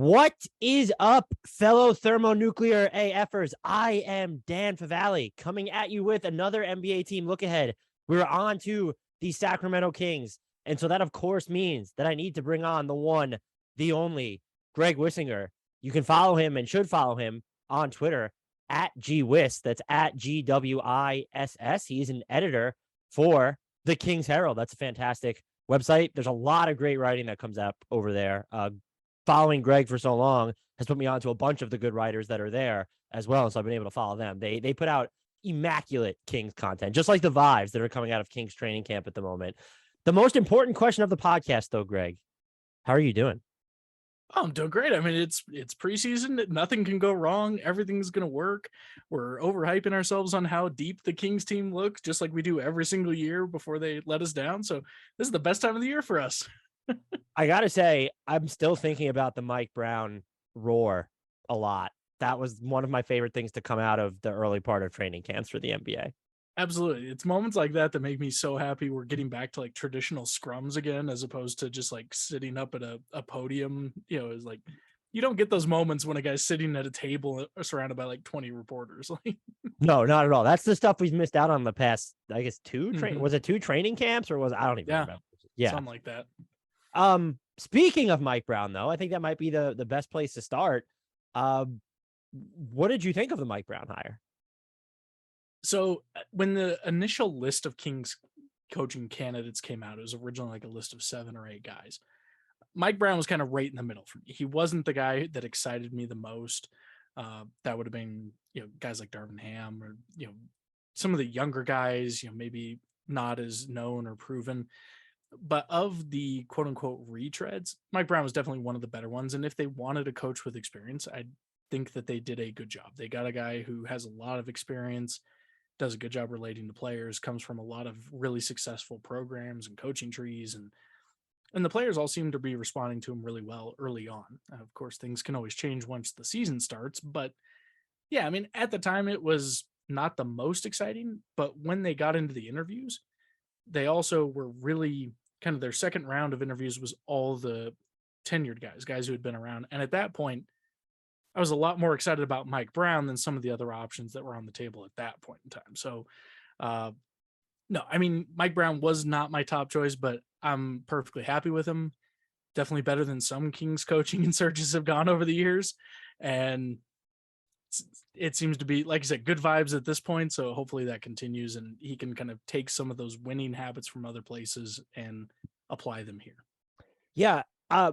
What is up, fellow thermonuclear AFers? I am Dan Favale coming at you with another NBA team look ahead. We're on to the Sacramento Kings. And so that, of course, means that I need to bring on the one, the only, Greg Wissinger. You can follow him and should follow him on Twitter at GWiss. That's at GWISS. He's an editor for the Kings Herald. That's a fantastic website. There's a lot of great writing that comes up over there. Following Greg for so long has put me onto a bunch of the good writers that are there as well. So I've been able to follow them. They put out immaculate Kings content, just like the vibes that are coming out of Kings training camp at the moment. The most important question of the podcast, though, Greg, how are you doing? Oh, I'm doing great. I mean, it's preseason. Nothing can go wrong. Everything's going to work. We're overhyping ourselves on how deep the Kings team looks, just like we do every single year before they let us down. So this is the best time of the year for us. I got to say, I'm still thinking about the Mike Brown roar a lot. That was one of my favorite things to come out of the early part of training camps for the NBA. Absolutely. It's moments like that that make me so happy we're getting back to like traditional scrums again, as opposed to just like sitting up at a podium. You know, it's like you don't get those moments when a guy's sitting at a table surrounded by like 20 reporters. No, not at all. That's the stuff we've missed out on the past, I guess, Mhm. Was it two training camps or I don't even remember. Yeah. Something like that. Speaking of Mike Brown, though, I think that might be the best place to start. What did you think of the Mike Brown hire? So when the initial list of Kings coaching candidates came out, it was originally like a list of 7 or 8 guys. Mike Brown was kind of right in the middle for me. He wasn't the guy that excited me the most. That would have been, guys like Darvin Ham or, some of the younger guys, maybe not as known or proven. But of the quote unquote retreads, Mike Brown was definitely one of the better ones. And if they wanted a coach with experience, I think that they did a good job. They got a guy who has a lot of experience, does a good job relating to players, comes from a lot of really successful programs and coaching trees, and the players all seem to be responding to him really well early on. Of course, things can always change once the season starts, but yeah, I mean, at the time it was not the most exciting, but when they got into the interviews, they also were really kind of their second round of interviews was all the tenured guys who had been around. And at that point, I was a lot more excited about Mike Brown than some of the other options that were on the table at that point in time. So, no, I mean, Mike Brown was not my top choice, but I'm perfectly happy with him. Definitely better than some Kings coaching and searches have gone over the years. And it seems to be, like I said, good vibes at this point. So hopefully that continues and he can kind of take some of those winning habits from other places and apply them here. Yeah.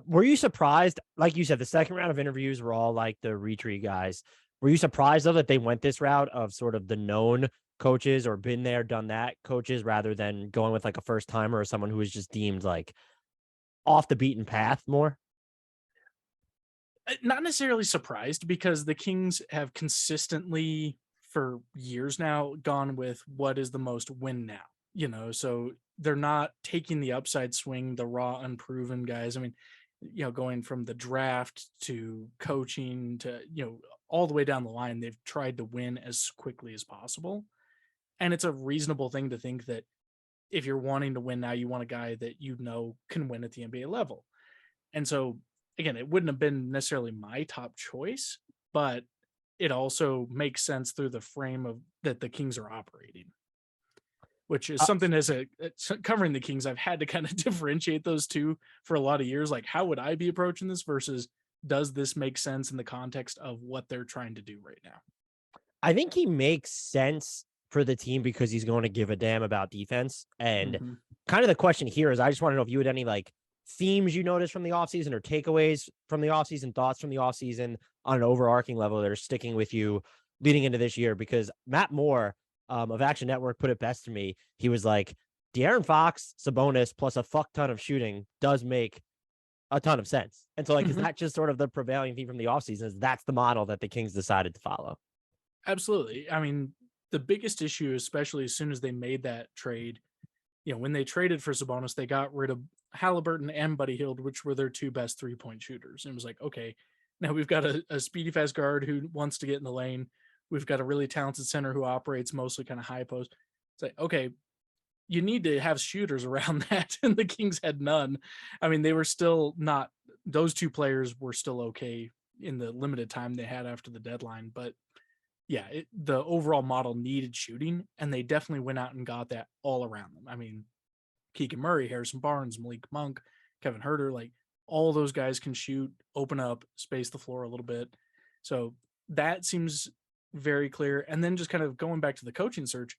Were you surprised? Like you said, the second round of interviews were all like the retreat guys. Were you surprised though that they went this route of sort of the known coaches or been there, done that coaches rather than going with like a first timer or someone who was just deemed like off the beaten path more? Not necessarily surprised, because the Kings have consistently for years now gone with what is the most win now, so they're not taking the upside swing, the raw unproven guys. I mean, going from the draft to coaching to, all the way down the line, they've tried to win as quickly as possible. And it's a reasonable thing to think that if you're wanting to win now, you want a guy that can win at the NBA level. And so again, it wouldn't have been necessarily my top choice, but it also makes sense through the frame of that the Kings are operating, which is something as covering the Kings, I've had to kind of differentiate those two for a lot of years. Like, how would I be approaching this versus does this make sense in the context of what they're trying to do right now? I think he makes sense for the team because he's going to give a damn about defense. And kind of the question here is, I just want to know if you had any like themes you noticed from the offseason or takeaways from the offseason, thoughts from the offseason on an overarching level that are sticking with you leading into this year. Because Matt Moore of Action Network put it best to me. He was like, De'Aaron Fox, Sabonis, plus a fuck ton of shooting does make a ton of sense. And so, like, is that just sort of the prevailing theme from the offseason? Is that's the model that the Kings decided to follow? Absolutely. I mean, the biggest issue, especially as soon as they made that trade, when they traded for Sabonis, they got rid of Halliburton and Buddy Hield, which were their 2 best 3-point shooters. And it was like, okay, now we've got a speedy fast guard who wants to get in the lane. We've got a really talented center who operates mostly kind of high post. It's like, okay, you need to have shooters around that. And the Kings had none. I mean, they were still not those two players were still okay in the limited time they had after the deadline. But yeah, the overall model needed shooting, and they definitely went out and got that all around them. I mean, Keegan Murray, Harrison Barnes, Malik Monk, Kevin Huerter, like all those guys can shoot, open up, space the floor a little bit. So that seems very clear. And then just kind of going back to the coaching search,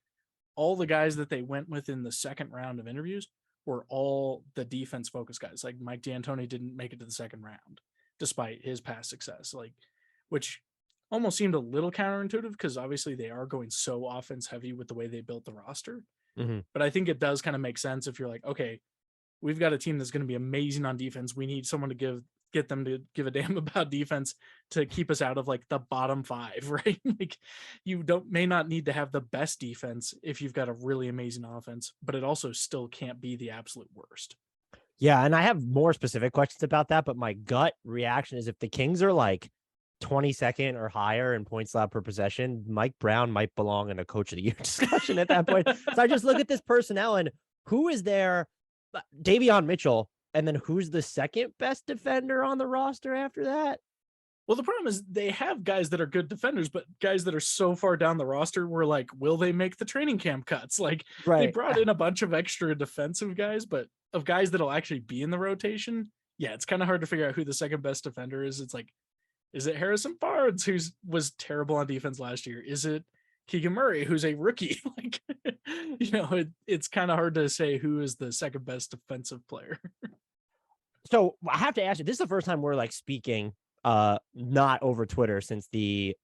all the guys that they went with in the second round of interviews were all the defense focused guys. Like Mike D'Antoni didn't make it to the second round despite his past success, like, which almost seemed a little counterintuitive because obviously they are going so offense heavy with the way they built the roster. But I think it does kind of make sense if you're like, okay, we've got a team that's going to be amazing on defense. We need someone to get them to give a damn about defense to keep us out of like the bottom 5, right? Like you may not need to have the best defense if you've got a really amazing offense, but it also still can't be the absolute worst. Yeah, and I have more specific questions about that, but my gut reaction is if the Kings are like 22nd or higher in points allowed per possession, Mike Brown might belong in a coach of the year discussion at that point. So I just look at this personnel and who is there? Davion Mitchell, and then who's the second best defender on the roster after that? Well, the problem is they have guys that are good defenders, but guys that are so far down the roster were like, will they make the training camp cuts? Like they brought in a bunch of extra defensive guys, but of guys that'll actually be in the rotation. Yeah, it's kind of hard to figure out who the second best defender is. It's like, is it Harrison Barnes, who was terrible on defense last year? Is it Keegan Murray, who's a rookie? Like, it's kind of hard to say who is the second best defensive player. So I have to ask you, this is the first time we're like speaking not over Twitter since the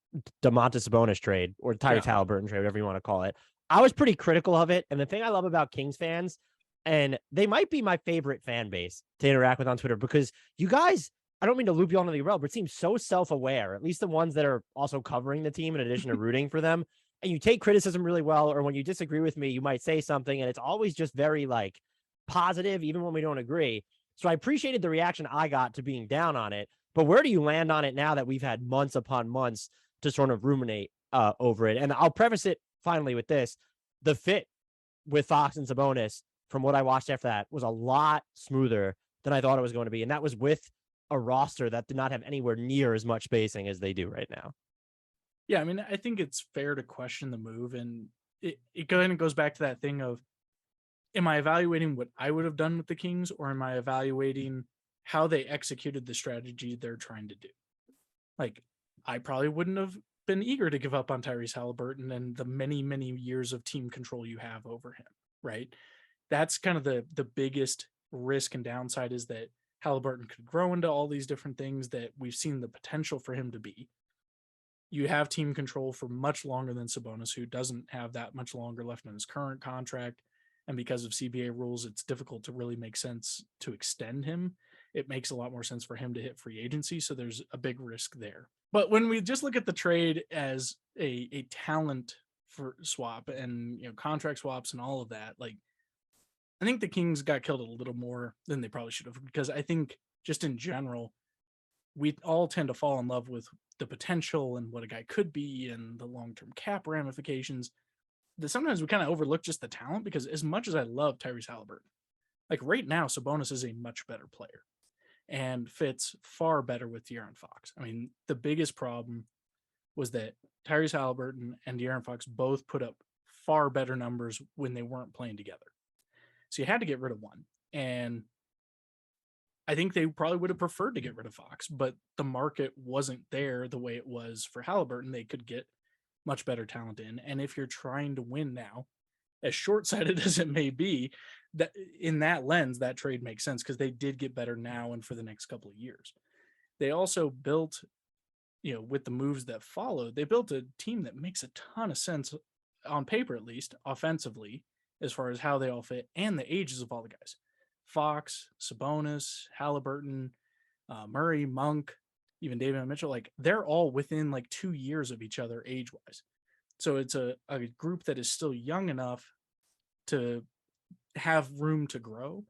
Domantas Sabonis trade or Tyrese Halliburton trade, whatever you want to call it. I was pretty critical of it. And the thing I love about Kings fans, and they might be my favorite fan base to interact with on Twitter, because you guys, I don't mean to loop you onto the rail, but it seems so self-aware, at least the ones that are also covering the team in addition to rooting for them. And you take criticism really well, or when you disagree with me, you might say something, and it's always just very like positive, even when we don't agree. So I appreciated the reaction I got to being down on it. But where do you land on it now that we've had months upon months to sort of ruminate over it? And I'll preface it finally with this. The fit with Fox and Sabonis, from what I watched after that, was a lot smoother than I thought it was going to be. And that was with a roster that did not have anywhere near as much spacing as they do right now. Yeah, I mean, I think it's fair to question the move. And it kind of goes back to that thing of, am I evaluating what I would have done with the Kings, or am I evaluating how they executed the strategy they're trying to do? Like, I probably wouldn't have been eager to give up on Tyrese Halliburton and the many, many years of team control you have over him, right? That's kind of the biggest risk and downside, is that Halliburton could grow into all these different things that we've seen the potential for him to be. You have team control for much longer than Sabonis, who doesn't have that much longer left in his current contract. And because of CBA rules, it's difficult to really make sense to extend him. It makes a lot more sense for him to hit free agency. So there's a big risk there. But when we just look at the trade as a talent for swap and contract swaps and all of that, like, I think the Kings got killed a little more than they probably should have, because I think just in general, we all tend to fall in love with the potential and what a guy could be and the long-term cap ramifications, that sometimes we kind of overlook just the talent. Because as much as I love Tyrese Halliburton, like right now, Sabonis is a much better player and fits far better with De'Aaron Fox. I mean, the biggest problem was that Tyrese Halliburton and De'Aaron Fox both put up far better numbers when they weren't playing together. So you had to get rid of one. And I think they probably would have preferred to get rid of Fox, but the market wasn't there the way it was for Halliburton. They could get much better talent in. And if you're trying to win now, as short-sighted as it may be, that in that lens, that trade makes sense, because they did get better now and for the next couple of years. They also built, with the moves that followed, they built a team that makes a ton of sense on paper, at least offensively, as far as how they all fit and the ages of all the guys. Fox, Sabonis, Halliburton, Murray, Monk, even Davion Mitchell, like they're all within like 2 years of each other age-wise. So it's a group that is still young enough to have room to grow,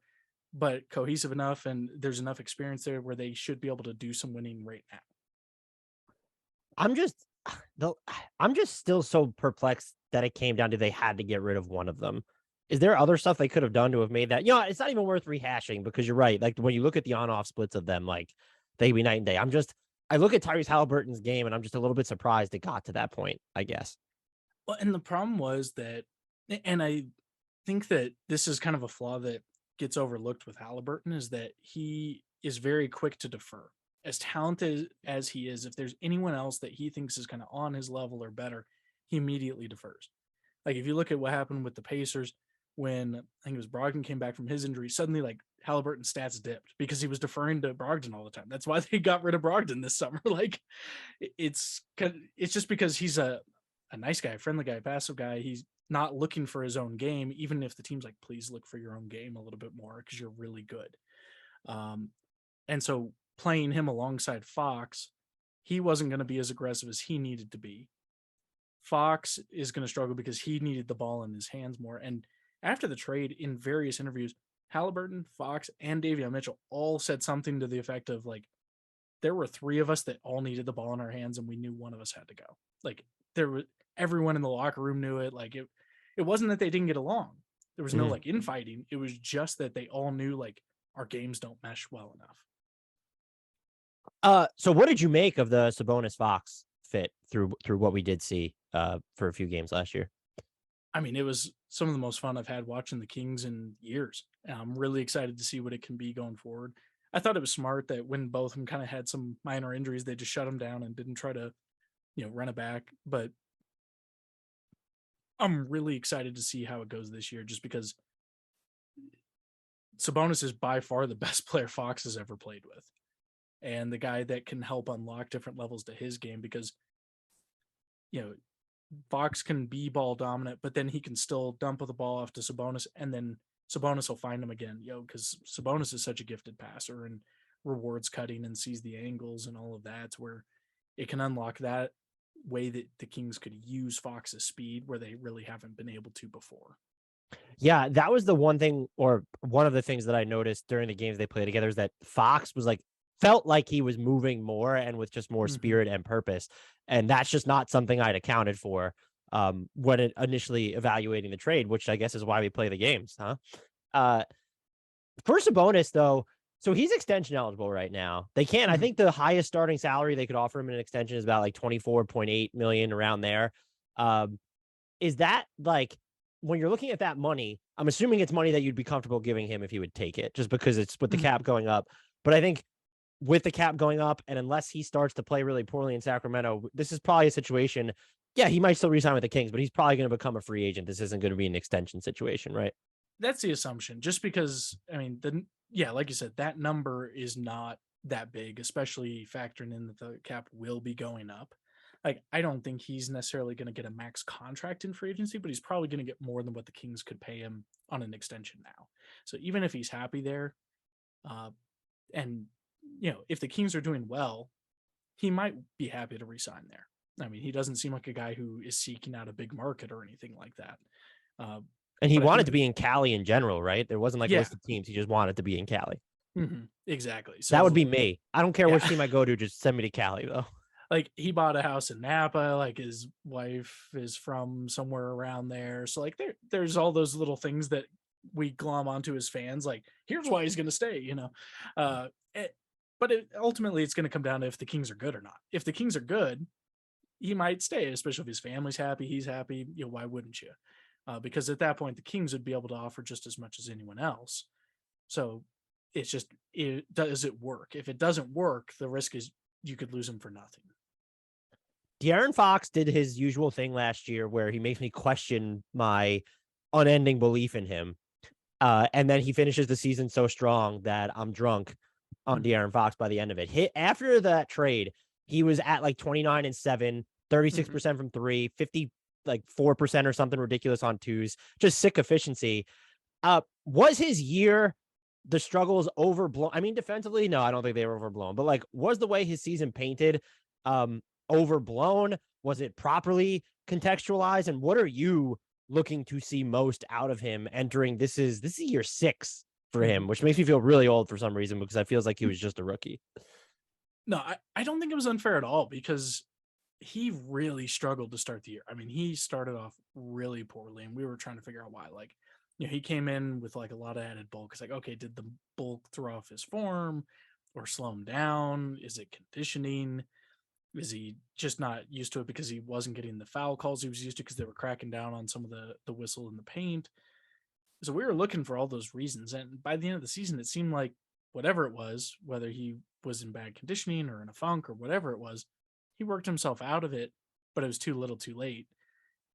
but cohesive enough, and there's enough experience there where they should be able to do some winning right now. I'm just still so perplexed that it came down to they had to get rid of one of them. Is there other stuff they could have done to have made that? It's not even worth rehashing because you're right. Like when you look at the on-off splits of them, like they be night and day. I look at Tyrese Halliburton's game and I'm just a little bit surprised it got to that point, I guess. Well, and the problem was that, and I think that this is kind of a flaw that gets overlooked with Halliburton, is that he is very quick to defer. As talented as he is, if there's anyone else that he thinks is kind of on his level or better, he immediately defers. Like if you look at what happened with the Pacers when I think it was Brogdon came back from his injury, suddenly like Halliburton's stats dipped because he was deferring to Brogdon all the time. That's why they got rid of Brogdon this summer. Like it's just because he's a nice guy, a friendly guy, a passive guy. He's not looking for his own game, even if the team's like, please look for your own game a little bit more because you're really good. And so playing him alongside Fox, he wasn't going to be as aggressive as he needed to be. Fox is going to struggle because he needed the ball in his hands more. And after the trade, in various interviews, Halliburton, Fox, and Davion Mitchell all said something to the effect of like, there were three of us that all needed the ball in our hands, and we knew one of us had to go. Like everyone in the locker room knew it. Like it wasn't that they didn't get along. There was no like infighting. It was just that they all knew like our games don't mesh well enough. So what did you make of the Sabonis Fox fit through what we did see for a few games last year? I mean, it was some of the most fun I've had watching the Kings in years. I'm really excited to see what it can be going forward. I thought it was smart that when both of them kind of had some minor injuries, they just shut them down and didn't try to, run it back. But I'm really excited to see how it goes this year, just because Sabonis is by far the best player Fox has ever played with, and the guy that can help unlock different levels to his game, because Fox can be ball dominant, but then he can still dump the ball off to Sabonis, and then Sabonis will find him again, because Sabonis is such a gifted passer and rewards cutting and sees the angles and all of that, where it can unlock that way that the Kings could use Fox's speed where they really haven't been able to before. Yeah, that was the one thing, or one of the things that I noticed during the games they played together, is that Fox was felt like he was moving more and with just more spirit and purpose. And that's just not something I'd accounted for when initially evaluating the trade, which I guess is why we play the games, huh? For Sabonis, though, so he's extension eligible right now. They can't. I think the highest starting salary they could offer him in an extension is about 24.8 million, around there. Is that when you're looking at that money, I'm assuming it's money that you'd be comfortable giving him if he would take it, just because it's with the cap going up. But I think with the cap going up, and unless he starts to play really poorly in Sacramento, this is probably a situation. Yeah, he might still resign with the Kings, but he's probably going to become a free agent. This isn't going to be an extension situation, right? That's the assumption, just because, I mean, like you said, that number is not that big, especially factoring in that the cap will be going up. I don't think he's necessarily going to get a max contract in free agency, but he's probably going to get more than what the Kings could pay him on an extension now. So even if he's happy there, and if the Kings are doing well, he might be happy to resign there. I mean, he doesn't seem like a guy who is seeking out a big market or anything like that. And he wanted to be in Cali in general, right? There wasn't a list of teams. He just wanted to be in Cali. Exactly. So that would be me. I don't care which team I go to. Just send me to Cali, though. He bought a house in Napa. His wife is from somewhere around there. So there's all those little things that we glom onto as fans. Here's why he's going to stay, but ultimately it's going to come down to if the Kings are good or not. If the Kings are good, he might stay, especially if his family's happy, he's happy. Why wouldn't you? Because at that point, the Kings would be able to offer just as much as anyone else. So it's just, does it work? If it doesn't work, the risk is you could lose him for nothing. De'Aaron Fox did his usual thing last year where he makes me question my unending belief in him. And then he finishes the season so strong that I'm drunk on De'Aaron Fox by the end of it. After that trade, he was at 29-7, 36% from three, 4% or something ridiculous on twos, just sick efficiency. Was his year, the struggles overblown? I mean, defensively, no, I don't think they were overblown, but was the way his season painted overblown? Was it properly contextualized? And what are you looking to see most out of him entering? This is year 6 for him, which makes me feel really old for some reason, because I feels like he was just a rookie. No, I don't think it was unfair at all, because he really struggled to start the year. I mean, he started off really poorly, and we were trying to figure out why. he came in with like a lot of added bulk. It's like, okay, did the bulk throw off his form or slow him down? Is it conditioning? Is he just not used to it because he wasn't getting the foul calls he was used to because they were cracking down on some of the whistle in the paint? So we were looking for all those reasons. And by the end of the season, it seemed like whatever it was, whether he was in bad conditioning or in a funk or whatever it was, he worked himself out of it, but it was too little too late.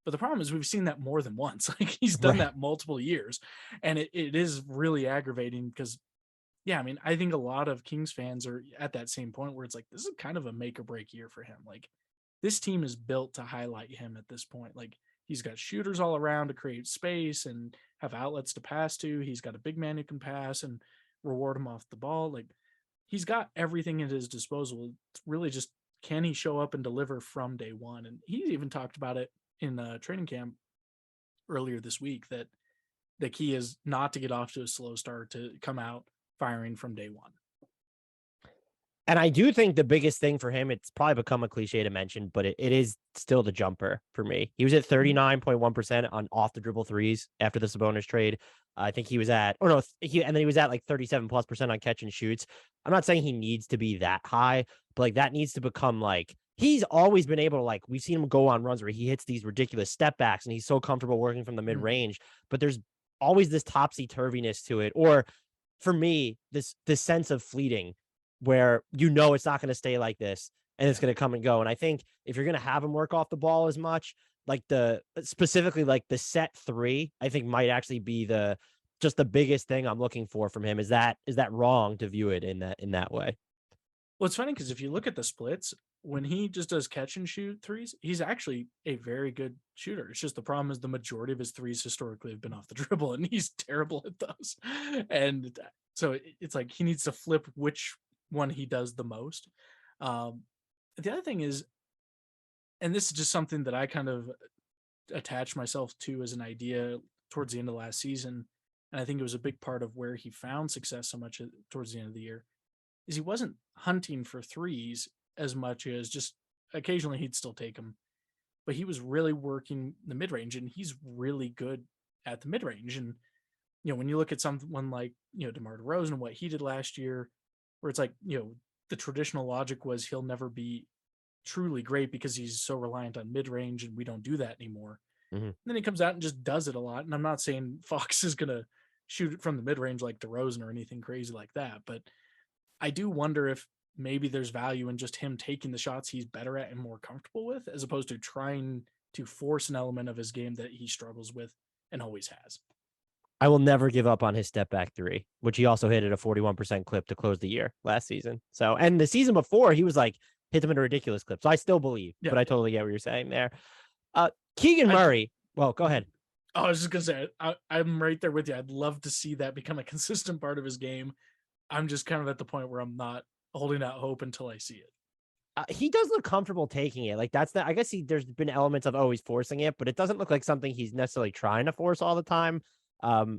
But the problem is we've seen that more than once. Like he's done Right. that multiple years. And it is really aggravating because, yeah, I mean, I think a lot of Kings fans are at that same point where it's like, this is kind of a make or break year for him. Like this team is built to highlight him at this point. Like he's got shooters all around to create space and have outlets to pass to. He's got a big man who can pass and reward him off the ball. Like he's got everything at his disposal. It's really just, can he show up and deliver from day one? And he even talked about it in training camp earlier this week that the key is not to get off to a slow start, to come out firing from day one. And I do think the biggest thing for him, it's probably become a cliche to mention, but it is still the jumper for me. He was at 39.1% on off the dribble threes after the Sabonis trade. I think he was at, and then he was at like 37+% on catch and shoots. I'm not saying he needs to be that high, but like that needs to become like, he's always been able to, like, we've seen him go on runs where he hits these ridiculous step backs and he's so comfortable working from the mid range, but there's always this topsy turviness to it. Or for me, this sense of fleeting where it's not going to stay like this and it's going to come and go. And I think if you're going to have him work off the ball as much, like specifically like the set three, I think might actually be the biggest thing I'm looking for from him. Is that wrong to view it in that way? Well, it's funny because if you look at the splits, when he just does catch and shoot threes, he's actually a very good shooter. It's just the problem is the majority of his threes historically have been off the dribble, and he's terrible at those. And so it's like he needs to flip which one he does the most. The other thing is, and this is just something that I kind of attached myself to as an idea towards the end of last season, and I think it was a big part of where he found success so much towards the end of the year, is he wasn't hunting for threes as much as just occasionally he'd still take them, but he was really working the mid range, and he's really good at the mid range. And when you look at someone like DeMar DeRozan and what he did last year, where it's like the traditional logic was he'll never be truly great because he's so reliant on mid range, and we don't do that anymore. Mm-hmm. And then he comes out and just does it a lot. And I'm not saying Fox is gonna shoot it from the mid range like DeRozan or anything crazy like that, but I do wonder if maybe there's value in just him taking the shots he's better at and more comfortable with, as opposed to trying to force an element of his game that he struggles with and always has. I will never give up on his step back three, which he also hit at a 41% clip to close the year last season. So, and the season before he was like, hit them at a ridiculous clip. So I still believe, but I totally get what you're saying there. Keegan Murray. Well, go ahead. I was just going to say, I'm right there with you. I'd love to see that become a consistent part of his game. I'm just kind of at the point where I'm not holding out hope until I see it. He does look comfortable taking it. Like I guess there's been elements of always forcing it, but it doesn't look like something he's necessarily trying to force all the time.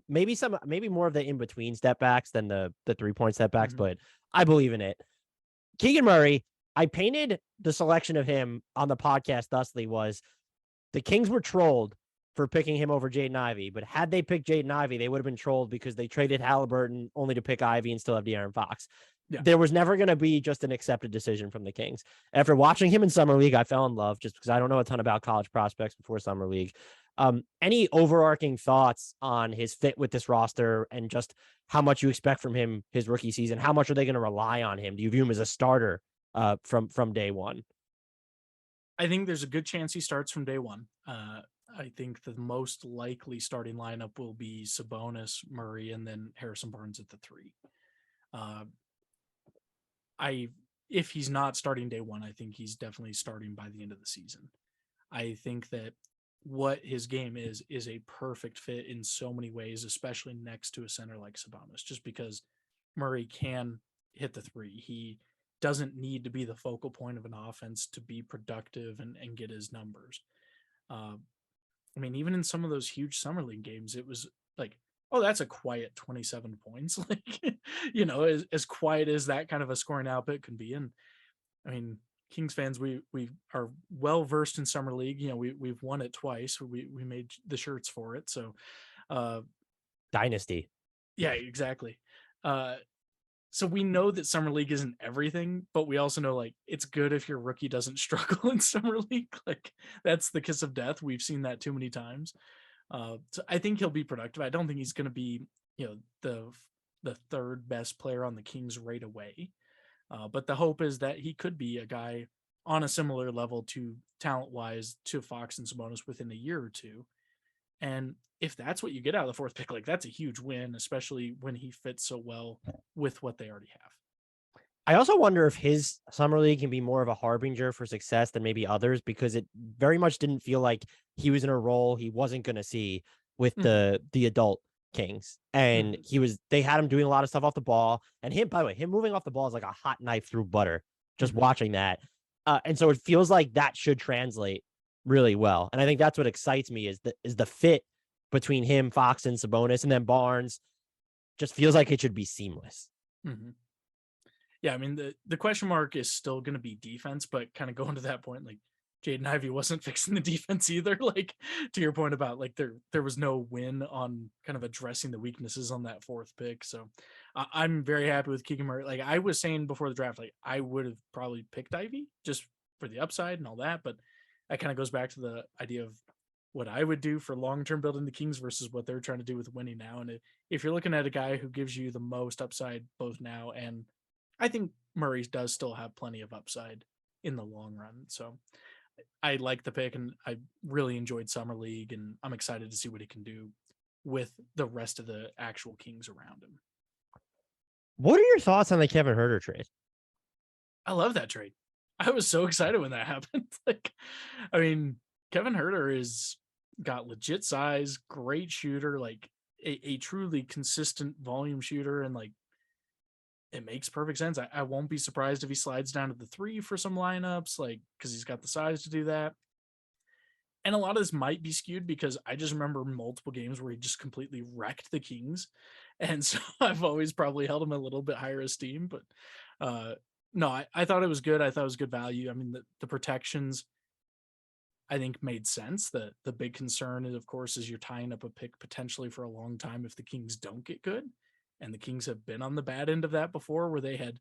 Maybe more of the in-between step backs than the 3-point step backs, but I believe in it. Keegan Murray, I painted the selection of him on the podcast thusly was the Kings were trolled for picking him over Jaden Ivey, but had they picked Jaden Ivey, they would have been trolled because they traded Halliburton only to pick Ivey and still have De'Aaron Fox. Yeah. There was never going to be just an accepted decision from the Kings. After watching him in Summer League, I fell in love just because I don't know a ton about college prospects before Summer League. Any overarching thoughts on his fit with this roster and just how much you expect from him his rookie season? How much are they going to rely on him? Do you view him as a starter from day one? I think there's a good chance he starts from day one. I think the most likely starting lineup will be Sabonis, Murray, and then Harrison Barnes at the 3. If he's not starting day one, I think he's definitely starting by the end of the season. I think that what his game is a perfect fit in so many ways, especially next to a center like Sabonis, just because Murray can hit the 3. He doesn't need to be the focal point of an offense to be productive and get his numbers. I mean, even in some of those huge Summer League games, it was like, oh, that's a quiet 27 points. Like, as quiet as that kind of a scoring output can be. And I mean, Kings fans, we are well versed in Summer League. We've won it twice. We made the shirts for it. So Dynasty. Yeah, exactly. So we know that summer league isn't everything, but we also know like it's good if your rookie doesn't struggle in summer league. Like that's the kiss of death. We've seen that too many times. So I think he'll be productive. I don't think he's going to be, the third best player on the Kings right away. But the hope is that he could be a guy on a similar level to talent wise to Fox and Sabonis within a year or two. And if that's what you get out of the fourth pick, like that's a huge win, especially when he fits so well with what they already have. I also wonder if his summer league can be more of a harbinger for success than maybe others, because it very much didn't feel like he was in a role he wasn't going to see with the adult Kings. And they had him doing a lot of stuff off the ball. And him, by the way, him moving off the ball is like a hot knife through butter, just watching that. And so it feels like that should translate really well. And I think that's what excites me is the fit between him, Fox, and Sabonis, and then Barnes just feels like it should be seamless. Yeah, I mean, the question mark is still going to be defense, but kind of going to that point, like Jaden Ivey wasn't fixing the defense either. Like to your point about like there was no win on kind of addressing the weaknesses on that fourth pick. So I'm very happy with Keegan Murray. Like I was saying before the draft, like I would have probably picked Ivey just for the upside and all that, but that kind of goes back to the idea of what I would do for long-term building the Kings versus what they're trying to do with winning now. And if you're looking at a guy who gives you the most upside both now and I think Murray does still have plenty of upside in the long run. So I like the pick and I really enjoyed Summer League and I'm excited to see what he can do with the rest of the actual Kings around him. What are your thoughts on the Kevin Huerter trade? I love that trade. I was so excited when that happened. Like, I mean, Kevin Huerter is got legit size, great shooter, like a truly consistent volume shooter. And like, it makes perfect sense. I won't be surprised if he slides down to the 3 for some lineups, like, because he's got the size to do that. And a lot of this might be skewed because I just remember multiple games where he just completely wrecked the Kings. And so I've always probably held him a little bit higher esteem. But no, I thought it was good. I thought it was good value. I mean, the protections, I think, made sense. The big concern is, of course, is you're tying up a pick potentially for a long time if the Kings don't get good. And the Kings have been on the bad end of that before, where they had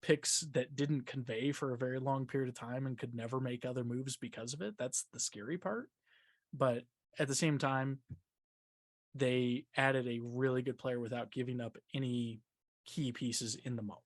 picks that didn't convey for a very long period of time and could never make other moves because of it. That's the scary part. But at the same time, they added a really good player without giving up any key pieces in the moment.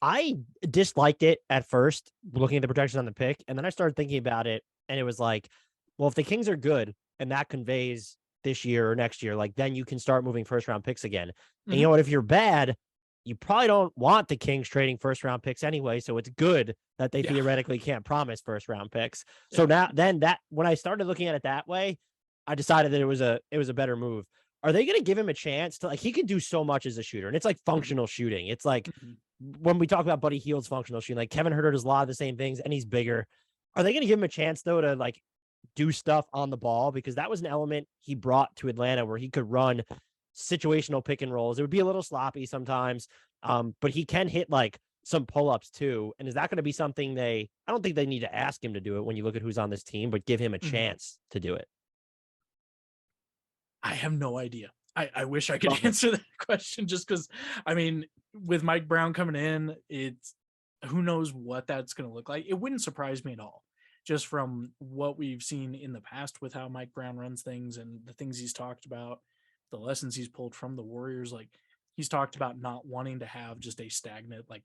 I disliked it at first, looking at the protections on the pick, and then I started thinking about it, and it was like, well, if the Kings are good and that conveys this year or next year, like then you can start moving first round picks again. And you know what? If you're bad, you probably don't want the Kings trading first round picks anyway. So it's good that they theoretically can't promise first round picks. So now, then that when I started looking at it that way, I decided that it was a better move. Are they going to give him a chance to, like, he can do so much as a shooter, and it's like functional shooting. It's like when we talk about Buddy Hield's functional shooting, like Kevin Huerter does a lot of the same things and he's bigger. Are they going to give him a chance though to like do stuff on the ball? Because that was an element he brought to Atlanta where he could run situational pick and rolls. It would be a little sloppy sometimes, but he can hit like some pull-ups too. And is that going to be something I don't think they need to ask him to do it when you look at who's on this team, but give him a chance to do it? I have no idea. I wish I could answer that question just because, I mean, with Mike Brown coming in, it's who knows what that's going to look like. It wouldn't surprise me at all, just from what we've seen in the past with how Mike Brown runs things and the things he's talked about, the lessons he's pulled from the Warriors. Like he's talked about not wanting to have just a stagnant, like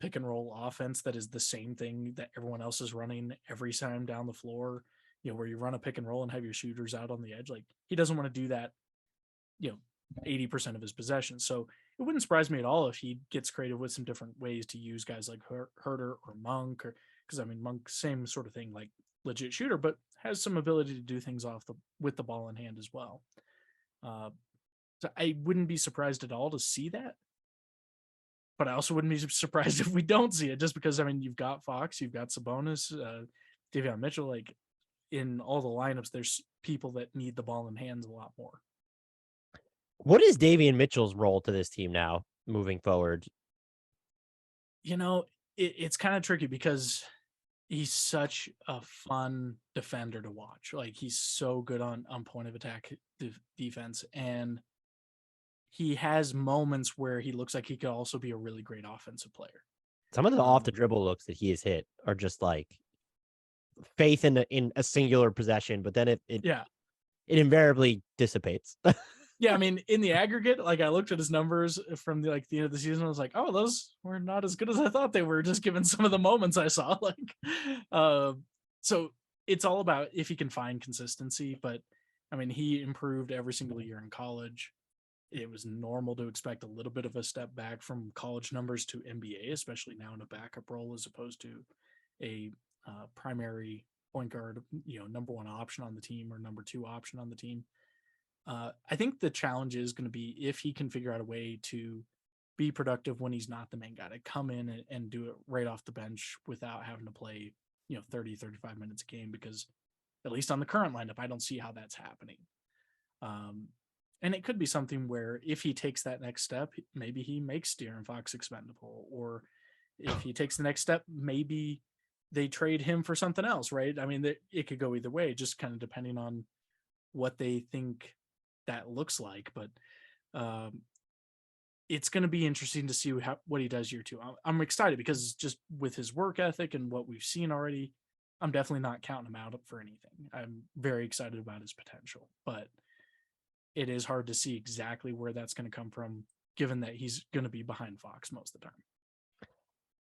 pick and roll offense that is the same thing that everyone else is running every time down the floor, where you run a pick and roll and have your shooters out on the edge. Like he doesn't want to do that, 80% of his possessions. So it wouldn't surprise me at all if he gets creative with some different ways to use guys like Huerter or Monk, or because I mean Monk, same sort of thing, like legit shooter, but has some ability to do things with the ball in hand as well. So I wouldn't be surprised at all to see that, but I also wouldn't be surprised if we don't see it, just because I mean you've got Fox, you've got Sabonis, Davion Mitchell, like in all the lineups, there's people that need the ball in hands a lot more. What is Davion Mitchell's role to this team now moving forward? It's kind of tricky because he's such a fun defender to watch. Like he's so good on point of attack defense, and he has moments where he looks like he could also be a really great offensive player. Some of the off the dribble looks that he has hit are just like faith in a singular possession, but then it invariably dissipates. Yeah, I mean, in the aggregate, like I looked at his numbers from the end of the season, I was like, oh, those were not as good as I thought they were, just given some of the moments I saw. So it's all about if he can find consistency. But I mean, he improved every single year in college. It was normal to expect a little bit of a step back from college numbers to NBA, especially now in a backup role as opposed to a primary point guard, number one option on the team or number two option on the team. I think the challenge is going to be if he can figure out a way to be productive when he's not the main guy, to come in and do it right off the bench without having to play, 30, 35 minutes a game, because at least on the current lineup, I don't see how that's happening. And it could be something where if he takes that next step, maybe he makes De'Aaron Fox expendable, or if he takes the next step, maybe they trade him for something else, right? I mean, it could go either way, just kind of depending on what they think that looks like. But it's going to be interesting to see what he does year two. I'm excited because just with his work ethic and what we've seen already, I'm definitely not counting him out for anything. I'm very excited about his potential, but it is hard to see exactly where that's going to come from, given that he's going to be behind Fox most of the time.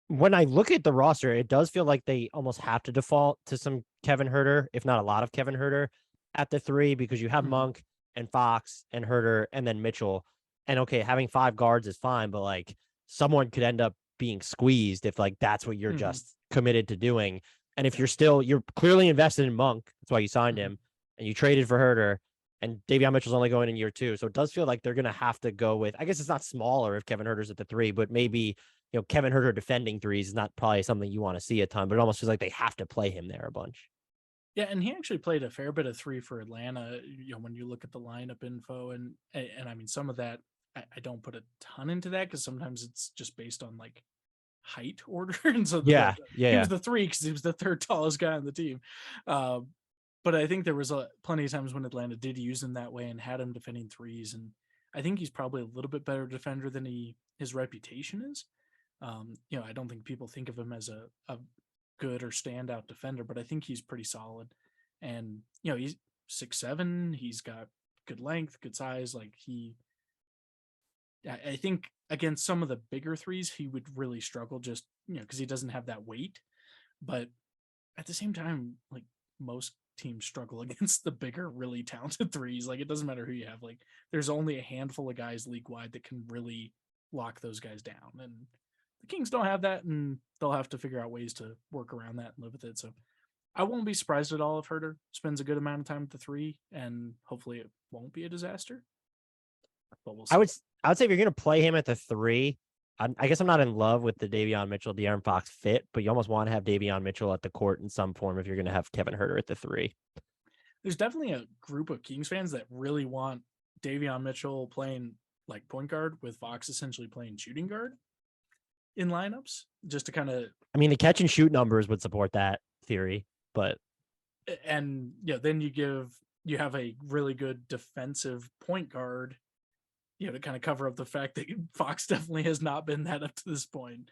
When I look at the roster, it does feel like they almost have to default to some Kevin Huerter, if not a lot of Kevin Huerter at the three, because you have Monk and Fox and Huerter and then Mitchell. And okay, having five guards is fine, but like someone could end up being squeezed if like that's what you're just committed to doing. And if you're clearly invested in Monk, that's why you signed him, and you traded for Huerter, and Davion Mitchell's only going in year two. So it does feel like they're going to have to go with, I guess it's not smaller if Kevin Huerter's at the three, but maybe, Kevin Huerter defending threes is not probably something you want to see a ton, but it almost feels like they have to play him there a bunch. Yeah, and he actually played a fair bit of three for Atlanta. When you look at the lineup info, and I mean, some of that I don't put a ton into that because sometimes it's just based on like height order, and so he was the three because he was the third tallest guy on the team. But I think there was plenty of times when Atlanta did use him that way and had him defending threes, and I think he's probably a little bit better defender than his reputation is. I don't think people think of him as a good or standout defender, but I think he's pretty solid. And he's 6'7", he's got good length, good size. Like I think against some of the bigger threes he would really struggle, just because he doesn't have that weight. But at the same time, like most teams struggle against the bigger, really talented threes. Like it doesn't matter who you have. Like there's only a handful of guys league wide that can really lock those guys down, and the Kings don't have that, and they'll have to figure out ways to work around that and live with it. So I won't be surprised at all if Huerter spends a good amount of time at the three, and hopefully it won't be a disaster. But we'll see. I would say if you're going to play him at the three, I guess I'm not in love with the Davion Mitchell, De'Aaron Fox fit, but you almost want to have Davion Mitchell at the court in some form if you're going to have Kevin Huerter at the three. There's definitely a group of Kings fans that really want Davion Mitchell playing like point guard with Fox essentially playing shooting guard in lineups, just to kind of, I mean, the catch and shoot numbers would support that theory, but then you have a really good defensive point guard, to kind of cover up the fact that Fox definitely has not been that up to this point.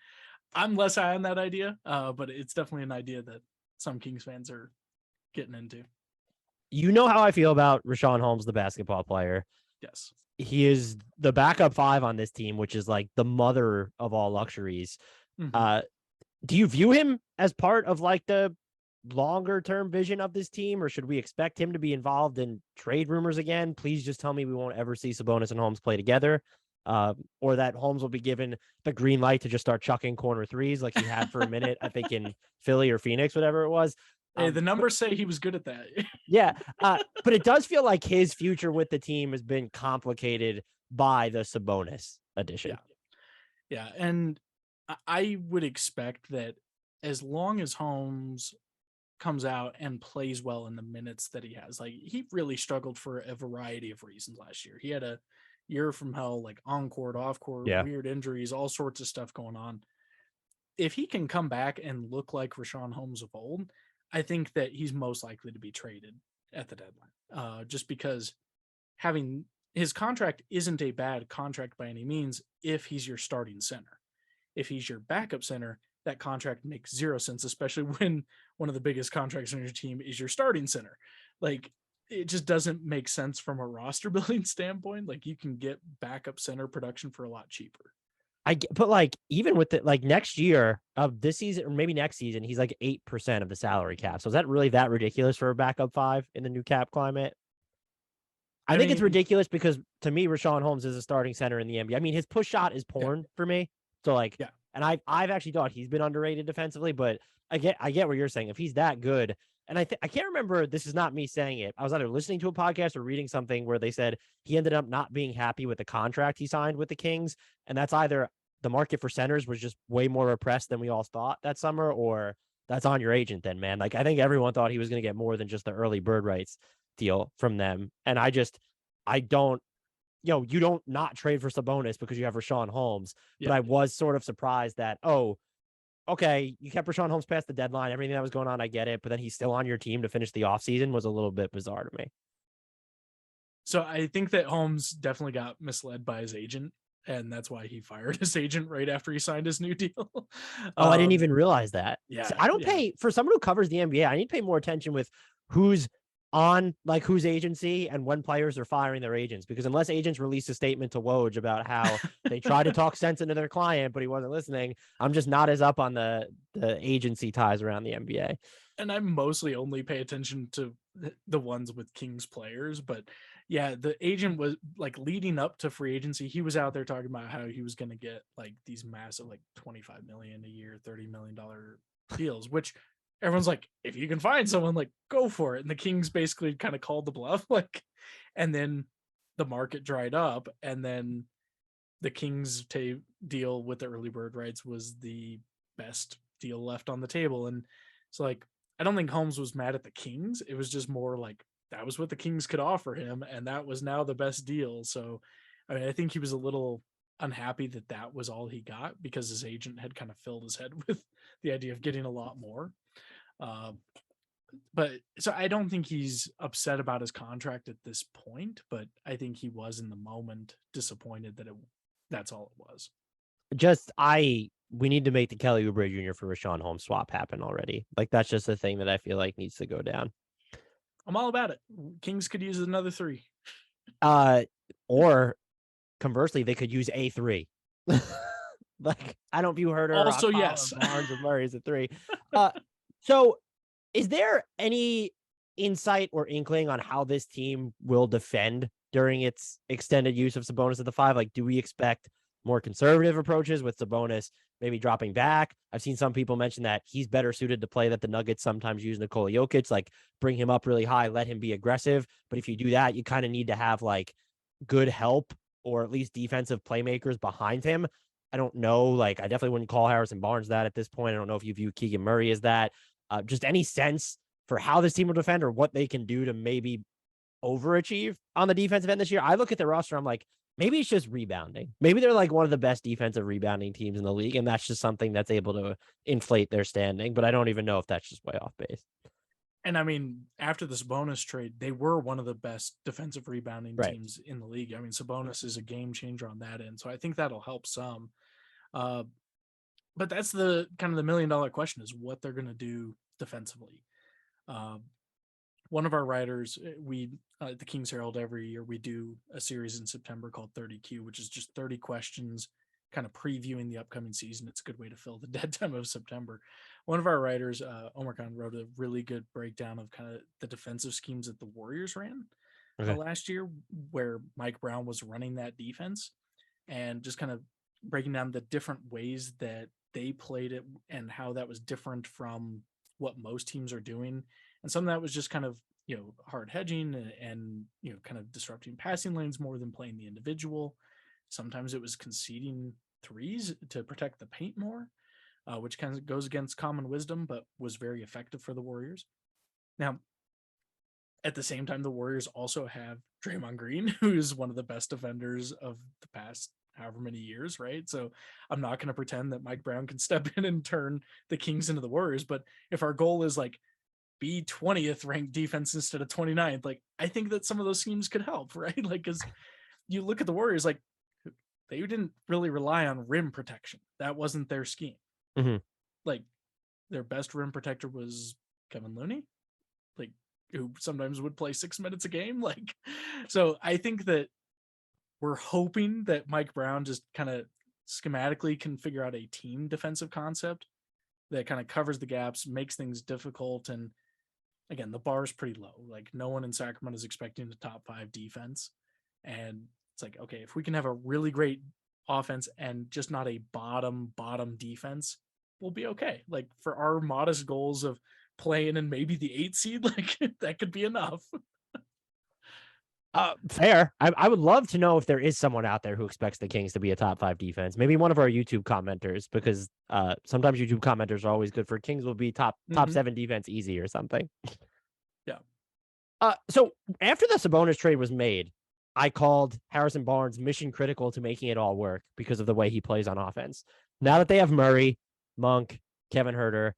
I'm less high on that idea, but it's definitely an idea that some Kings fans are getting into. You know how I feel about Richaun Holmes, the basketball player. Yes. He is the backup five on this team, which is like the mother of all luxuries. Do you view him as part of like the longer term vision of this team, or should we expect him to be involved in trade rumors again? Please just tell me we won't ever see Sabonis and Holmes play together, or that Holmes will be given the green light to just start chucking corner threes like he had for a minute, I think in Philly or Phoenix, whatever it was. Hey, the numbers say he was good at that. Yeah. But it does feel like his future with the team has been complicated by the Sabonis addition. Yeah. And I would expect that as long as Holmes comes out and plays well in the minutes that he has, like he really struggled for a variety of reasons last year. He had a year from hell, like on court, off court, weird injuries, all sorts of stuff going on. if he can come back and look like Richaun Holmes of old, I think that he's most likely to be traded at the deadline. Just because having his contract isn't a bad contract by any means if he's your starting center. If he's your backup center, that contract makes zero sense, especially when one of the biggest contracts on your team is your starting center. Like, it just doesn't make sense from a roster building standpoint. Like, you can get backup center production for a lot cheaper. But like, even with like next year of this season, or maybe next season, he's like 8% of the salary cap. So is that really that ridiculous for a backup 5 in the new cap climate? I think it's mean, ridiculous because to me, Richaun Holmes is a starting center in the NBA. I mean, his push shot is porn for me. So like, yeah. and I've actually thought he's been underrated defensively, but I get what you're saying. If he's that good, and I can't remember, this is not me saying it. I was either listening to a podcast or reading something where they said he ended up not being happy with the contract he signed with the Kings, and that's either the market for centers was just way more repressed than we all thought that summer, or that's on your agent then, man. Like, I think everyone thought he was going to get more than just the early bird rights deal from them. And I don't, you don't not trade for Sabonis because you have Richaun Holmes. Yeah. But I was sort of surprised that, oh, okay, you kept Richaun Holmes past the deadline, everything that was going on, I get it. But then he's still on your team to finish the offseason was a little bit bizarre to me. So I think that Holmes definitely got misled by his agent, and that's why he fired his agent right after he signed his new deal. Oh, I didn't even realize that. Yeah. So I don't pay, for someone who covers the NBA, I need to pay more attention with who's on, like, whose agency and when players are firing their agents, because unless agents release a statement to Woj about how they tried to talk sense into their client, but he wasn't listening, I'm just not as up on the agency ties around the NBA. And I mostly only pay attention to the ones with Kings players, but yeah, the agent was like leading up to free agency. He was out there talking about how he was going to get like these massive, like 25 million a year, $30 million deals, which everyone's like, if you can find someone, like, go for it. And the Kings basically kind of called the bluff, like, and then the market dried up, and then the Kings deal with the early bird rights was the best deal left on the table. And so, like, I don't think Holmes was mad at the Kings. It was just more like that was what the Kings could offer him, and that was now the best deal. So, I mean, I think he was a little unhappy that that was all he got, because his agent had kind of filled his head with the idea of getting a lot more. But so I don't think he's upset about his contract at this point, but I think he was in the moment disappointed that that's all it was. We need to make the Kelly Oubre Jr. for Richaun Holmes swap happen already. Like, that's just a thing that I feel like needs to go down. I'm all about it. Kings could use another 3. Or conversely, they could use a 3. Like, I don't view Huerter Also, yes, Barnes or Murray as a 3. So is there any insight or inkling on how this team will defend during its extended use of Sabonis at the 5? Like, do we expect more conservative approaches with Sabonis maybe dropping back? I've seen some people mention that he's better suited to play that the Nuggets sometimes use Nikola Jokic, like bring him up really high, let him be aggressive. But if you do that, you kind of need to have like good help or at least defensive playmakers behind him. I don't know. Like, I definitely wouldn't call Harrison Barnes that at this point. I don't know if you view Keegan Murray as that. Just any sense for how this team will defend or what they can do to maybe overachieve on the defensive end this year. I look at the roster, I'm like, maybe it's just rebounding. Maybe they're like one of the best defensive rebounding teams in the league, and that's just something that's able to inflate their standing. But I don't even know if that's just way off base. And I mean, after the Sabonis trade, they were one of the best defensive rebounding teams in the league. I mean, Sabonis is a game changer on that end, so I think that'll help some. But that's the kind of the $1 million question, is what they're going to do defensively. One of our writers, we at the Kings Herald every year, we do a series in September called 30Q, which is just 30 questions kind of previewing the upcoming season. It's a good way to fill the dead time of September. One of our writers, Omar Khan, wrote a really good breakdown of kind of the defensive schemes that the Warriors ran last year, where Mike Brown was running that defense, and just kind of breaking down the different ways that they played it and how that was different from what most teams are doing. And some of that was just kind of, hard hedging and kind of disrupting passing lanes more than playing the individual. Sometimes it was conceding threes to protect the paint more, which kind of goes against common wisdom, but was very effective for the Warriors. Now, at the same time, the Warriors also have Draymond Green, who is one of the best defenders of the past however many years, right? So I'm not going to pretend that Mike Brown can step in and turn the Kings into the Warriors. But if our goal is like be 20th ranked defense instead of 29th, like I think that some of those schemes could help, right? Like, because you look at the Warriors, like they didn't really rely on rim protection. That wasn't their scheme. Mm-hmm. Like their best rim protector was Kevin Looney, like who sometimes would play 6 minutes a game. Like, so I think that we're hoping that Mike Brown just kind of schematically can figure out a team defensive concept that kind of covers the gaps, makes things difficult. And again, the bar is pretty low. Like no one in Sacramento is expecting the top 5 defense. And it's like, okay, if we can have a really great offense and just not a bottom defense, we'll be okay. Like for our modest goals of playing in maybe the 8 seed, like that could be enough. Fair. I would love to know if there is someone out there who expects the Kings to be a top 5 defense. Maybe one of our YouTube commenters, because sometimes YouTube commenters are always good for Kings will be top 7 defense easy or something. Yeah. So after the Sabonis trade was made, I called Harrison Barnes mission critical to making it all work because of the way he plays on offense. Now that they have Murray, Monk, Kevin Huerter,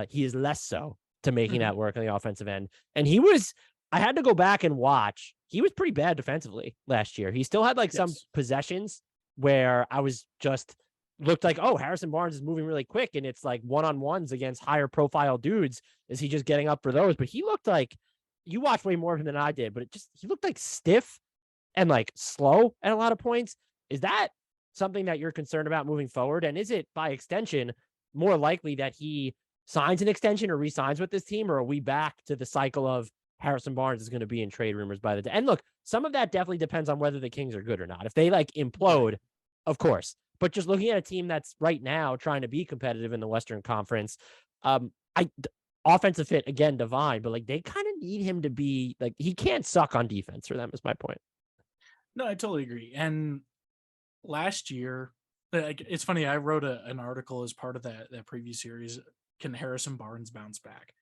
he is less so to making that work on the offensive end. And I had to go back and watch. He was pretty bad defensively last year. He still had like some possessions where I was just looked like, oh, Harrison Barnes is moving really quick. And it's like one-on-ones against higher profile dudes. Is he just getting up for those? But he looked like, you watched way more of him than I did, but he looked like stiff and like slow at a lot of points. Is that something that you're concerned about moving forward? And is it by extension more likely that he signs an extension or re-signs with this team? Or are we back to the cycle of Harrison Barnes is going to be in trade rumors by the day? And look, some of that definitely depends on whether the Kings are good or not. If they like implode, of course. But just looking at a team that's right now trying to be competitive in the Western Conference, offensive fit, again, divine, but like they kind of need him to be like, he can't suck on defense for them is my point. No, I totally agree. And last year, like it's funny, I wrote an article as part of that preview series, Can Harrison Barnes Bounce Back?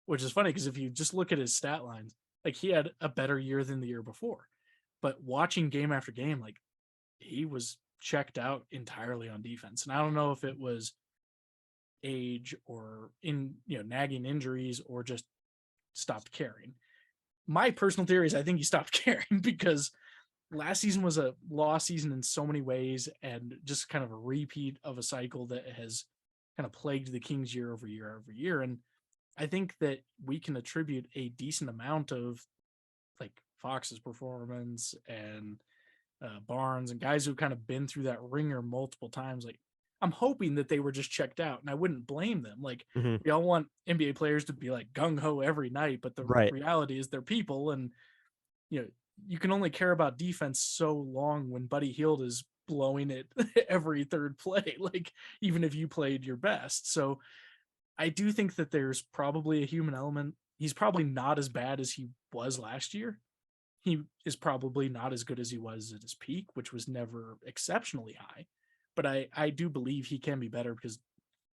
Which is funny because if you just look at his stat lines, like he had a better year than the year before. But watching game after game, like he was checked out entirely on defense. And I don't know if it was age or nagging injuries or just stopped caring. My personal theory is I think he stopped caring because last season was a lost season in so many ways and just kind of a repeat of a cycle that has kind of plagued the Kings year over year over year. And I think that we can attribute a decent amount of like Fox's performance and Barnes and guys who've kind of been through that ringer multiple times. Like I'm hoping that they were just checked out, and I wouldn't blame them. Like we all want NBA players to be like gung ho every night, but the reality is they're people, and you can only care about defense so long when Buddy Hield is blowing it every third play, like even if you played your best. So I do think that there's probably a human element. He's probably not as bad as he was last year. He is probably not as good as he was at his peak, which was never exceptionally high. But I do believe he can be better because,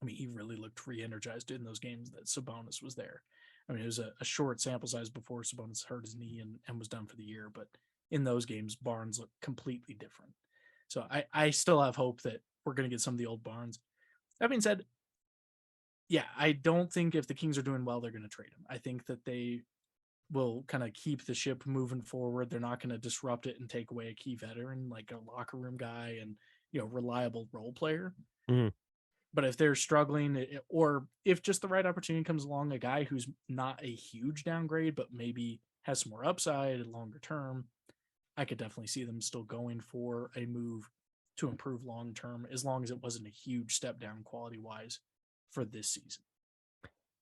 I mean, he really looked re-energized in those games that Sabonis was there. I mean, it was a short sample size before Sabonis hurt his knee and was done for the year. But in those games, Barnes looked completely different. So I still have hope that we're going to get some of the old Barnes. That being said, yeah, I don't think if the Kings are doing well, they're going to trade him. I think that they will kind of keep the ship moving forward. They're not going to disrupt it and take away a key veteran like a locker room guy and reliable role player. But if they're struggling, or if just the right opportunity comes along, a guy who's not a huge downgrade but maybe has some more upside longer term, I could definitely see them still going for a move to improve long term, as long as it wasn't a huge step down quality wise for this season.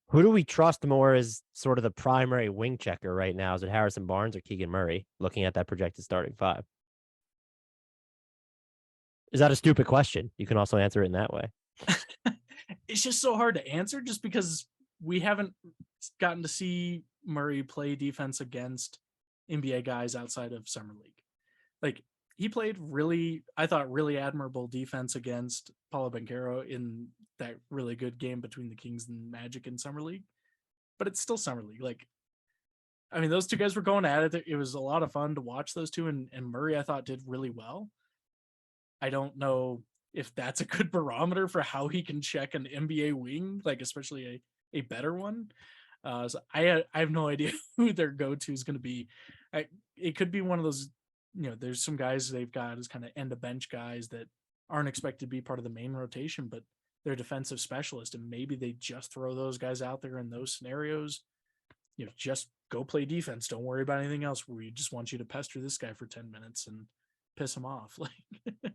Who do we trust more as sort of the primary wing checker right now? Is it Harrison Barnes or Keegan Murray, looking at that projected starting 5? Is that a stupid question? You can also answer it in that way. It's just so hard to answer just because we haven't gotten to see Murray play defense against NBA guys outside of Summer League. Like he played really admirable defense against Paulo Banchero in that really good game between the Kings and Magic in Summer League, but it's still Summer League. Like, I mean, those two guys were going at it. It was a lot of fun to watch those two, and Murray, I thought, did really well. I don't know if that's a good barometer for how he can check an NBA wing, like especially a better one. So I have no idea who their go-to is going to be. It could be one of those, there's some guys they've got as kind of end of bench guys that aren't expected to be part of the main rotation, but they're defensive specialist, and maybe they just throw those guys out there in those scenarios. Just go play defense. Don't worry about anything else. We just want you to pester this guy for 10 minutes and piss him off. Like,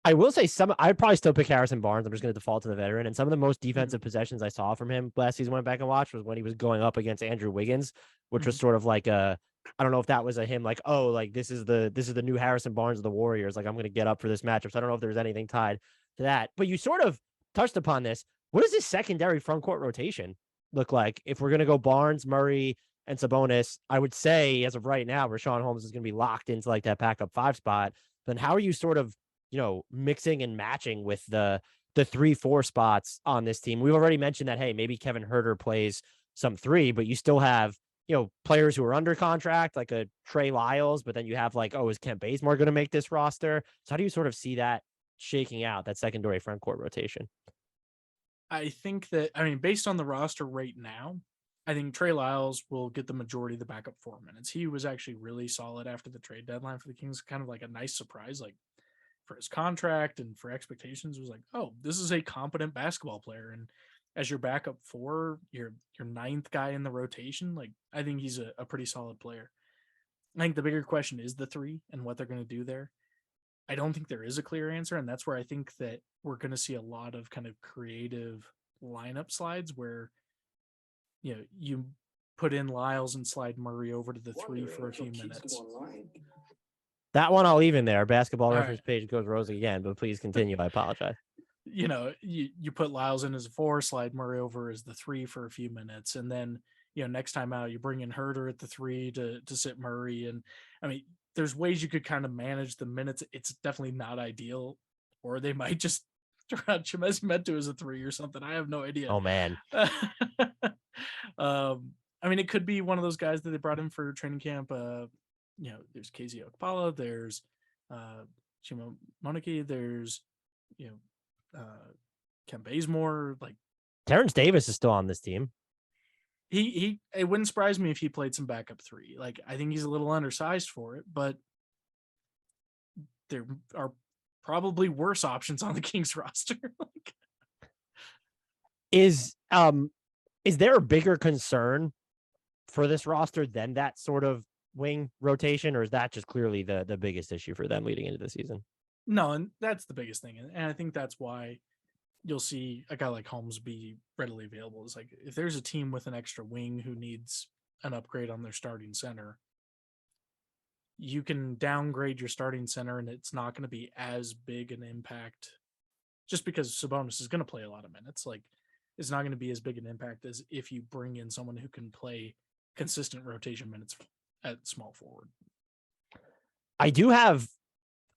I will say I'd probably still pick Harrison Barnes. I'm just going to default to the veteran. And some of the most defensive possessions I saw from him last season, went back and watched, was when he was going up against Andrew Wiggins, which was sort of like I don't know if that was a him like, oh, like this is the new Harrison Barnes of the Warriors. Like, I'm going to get up for this matchup. So I don't know if there's anything tied to that, but you sort of touched upon this. What does this secondary front court rotation look like? If we're going to go Barnes, Murray, and Sabonis, I would say as of right now, Richaun Holmes is going to be locked into like that backup 5 spot. Then how are you sort of, mixing and matching with the 3-4 spots on this team? We've already mentioned that, hey, maybe Kevin Huerter plays some 3, but you still have, players who are under contract, like a Trey Lyles, but then you have like, oh, is Kent Bazemore going to make this roster? So how do you sort of see that shaking out, that secondary front court rotation? I think that, based on the roster right now, I think Trey Lyles will get the majority of the backup 4 minutes. He was actually really solid after the trade deadline for the Kings, kind of like a nice surprise, like for his contract and for expectations. Was like, oh, this is a competent basketball player. And as your backup 4, your 9th guy in the rotation, like, I think he's a pretty solid player. I think the bigger question is the 3 and what they're going to do there. I don't think there is a clear answer, and that's where I think that we're going to see a lot of kind of creative lineup slides where, you put in Lyles and slide Murray over to the 3 for a few minutes. That one I'll leave in there. Basketball reference page goes rosy again, but please continue. I apologize. You put Lyles in as a 4, slide Murray over as the 3 for a few minutes, and then next time out you bring in Huerter at the 3 to sit Murray. And there's ways you could kind of manage the minutes. It's definitely not ideal, or they might just throw out Chimezie Metu as a 3 or something. I have no idea. Oh man. It could be one of those guys that they brought in for training camp. There's KZ Okpala, there's Chima Monike, there's Kent Bazemore. Like, Terrence Davis is still on this team. It wouldn't surprise me if he played some backup 3. Like, I think he's a little undersized for it, but there are probably worse options on the Kings roster. Is there a bigger concern for this roster than that sort of wing rotation, or is that just clearly the biggest issue for them leading into the season? No, and that's the biggest thing. And I think that's why you'll see a guy like Holmes be readily available. It's like, if there's a team with an extra wing who needs an upgrade on their starting center, you can downgrade your starting center and it's not going to be as big an impact, just because Sabonis is going to play a lot of minutes. Like, it's not going to be as big an impact as if you bring in someone who can play consistent rotation minutes at small forward. I do have,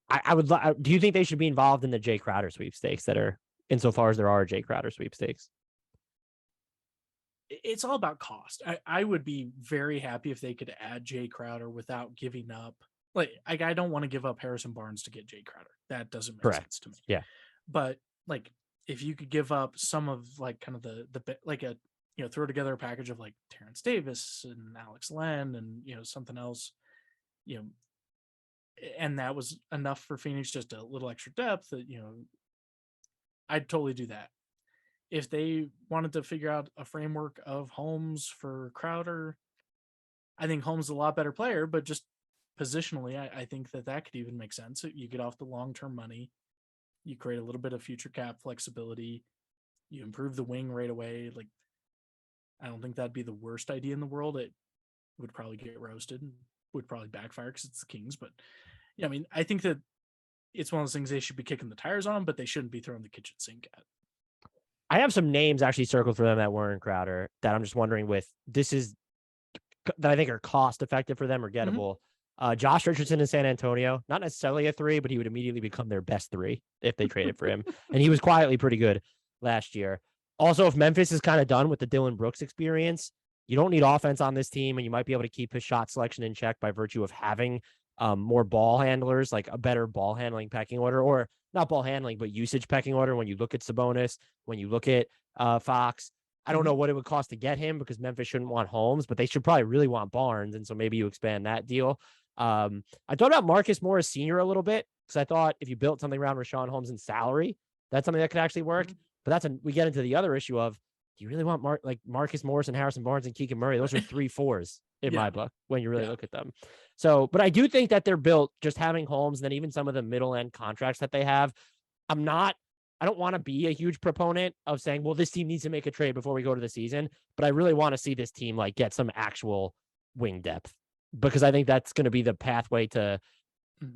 I would, do you think they should be involved in the Jay Crowder sweepstakes that are, insofar as there are Jay Crowder sweepstakes? It's all about cost. I would be very happy if they could add Jay Crowder without giving up. Like, I don't want to give up Harrison Barnes to get Jay Crowder. That doesn't make sense to me. Yeah. But like, if you could give up some of like kind of the like a, throw together a package of like Terrence Davis and Alex Len and, something else, and that was enough for Phoenix, just a little extra depth that, I'd totally do that. If they wanted to figure out a framework of Holmes for Crowder, I think Holmes is a lot better player, but just positionally, I think that could even make sense. You get off the long-term money, you create a little bit of future cap flexibility, you improve the wing right away. Like, I don't think that'd be the worst idea in the world. It would probably get roasted and would probably backfire because it's the Kings. But yeah, I think that it's one of those things they should be kicking the tires on, but they shouldn't be throwing the kitchen sink at. I have some names actually circled for them that weren't Crowder that I'm just wondering that I think are cost effective for them or gettable. Josh Richardson in San Antonio, not necessarily a 3, but he would immediately become their best 3 if they traded for him. And he was quietly pretty good last year. Also, if Memphis is kind of done with the Dylan Brooks experience, you don't need offense on this team, and you might be able to keep his shot selection in check by virtue of having more ball handlers, like a better ball handling pecking order, or not ball handling, but usage pecking order. When you look at Sabonis, when you look at Fox, I don't know what it would cost to get him because Memphis shouldn't want Holmes, but they should probably really want Barnes. And so maybe you expand that deal. I thought about Marcus Morris Sr. a little bit because I thought if you built something around Richaun Holmes and salary, that's something that could actually work. But we get into the other issue of, do you really want Marcus Morris and Harrison Barnes and Keegan Murray? Those are 3 4s in my book when you really look at them. So, but I do think that they're built just having Holmes, and then even some of the middle end contracts that they have. I don't want to be a huge proponent of saying, well, this team needs to make a trade before we go to the season, but I really want to see this team like get some actual wing depth, because I think that's going to be the pathway to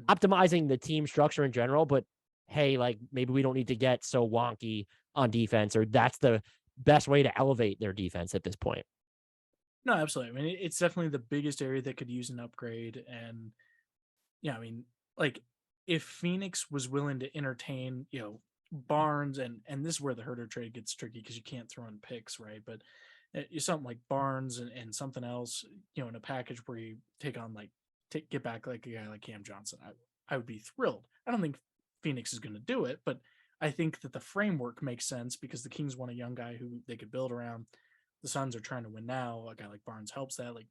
optimizing the team structure in general. But hey, like maybe we don't need to get so wonky on defense, or that's the best way to elevate their defense at this point. No, absolutely. I mean, it's definitely the biggest area that could use an upgrade. And yeah, I mean, like if Phoenix was willing to entertain, Barnes, and this is where the Huerter trade gets tricky because you can't throw in picks, right? But something like Barnes and something else, in a package where you take on get back like a guy like Cam Johnson, I would be thrilled. I don't think Phoenix is going to do it, but I think that the framework makes sense because the Kings want a young guy who they could build around. The Suns are trying to win now. A guy like Barnes helps that. Like,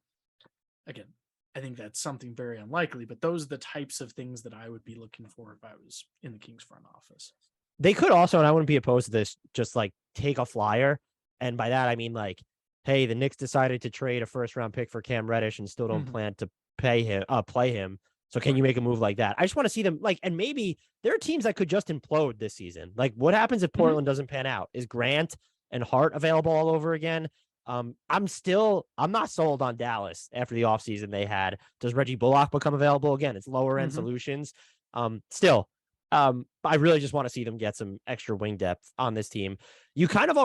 again, I think that's something very unlikely, but those are the types of things that I would be looking for if I was in the Kings front office. They could also, and I wouldn't be opposed to this, just like take a flyer. And by that, I mean, like, hey, the Knicks decided to trade a first-round pick for Cam Reddish and still don't plan to play him. So can you make a move like that? I just want to see them and maybe there are teams that could just implode this season. Like, what happens if Portland doesn't pan out? Is Grant and Hart available all over again? I'm not sold on Dallas after the offseason they had. Does Reggie Bullock become available again? It's lower end solutions. I really just want to see them get some extra wing depth on this team. You kind of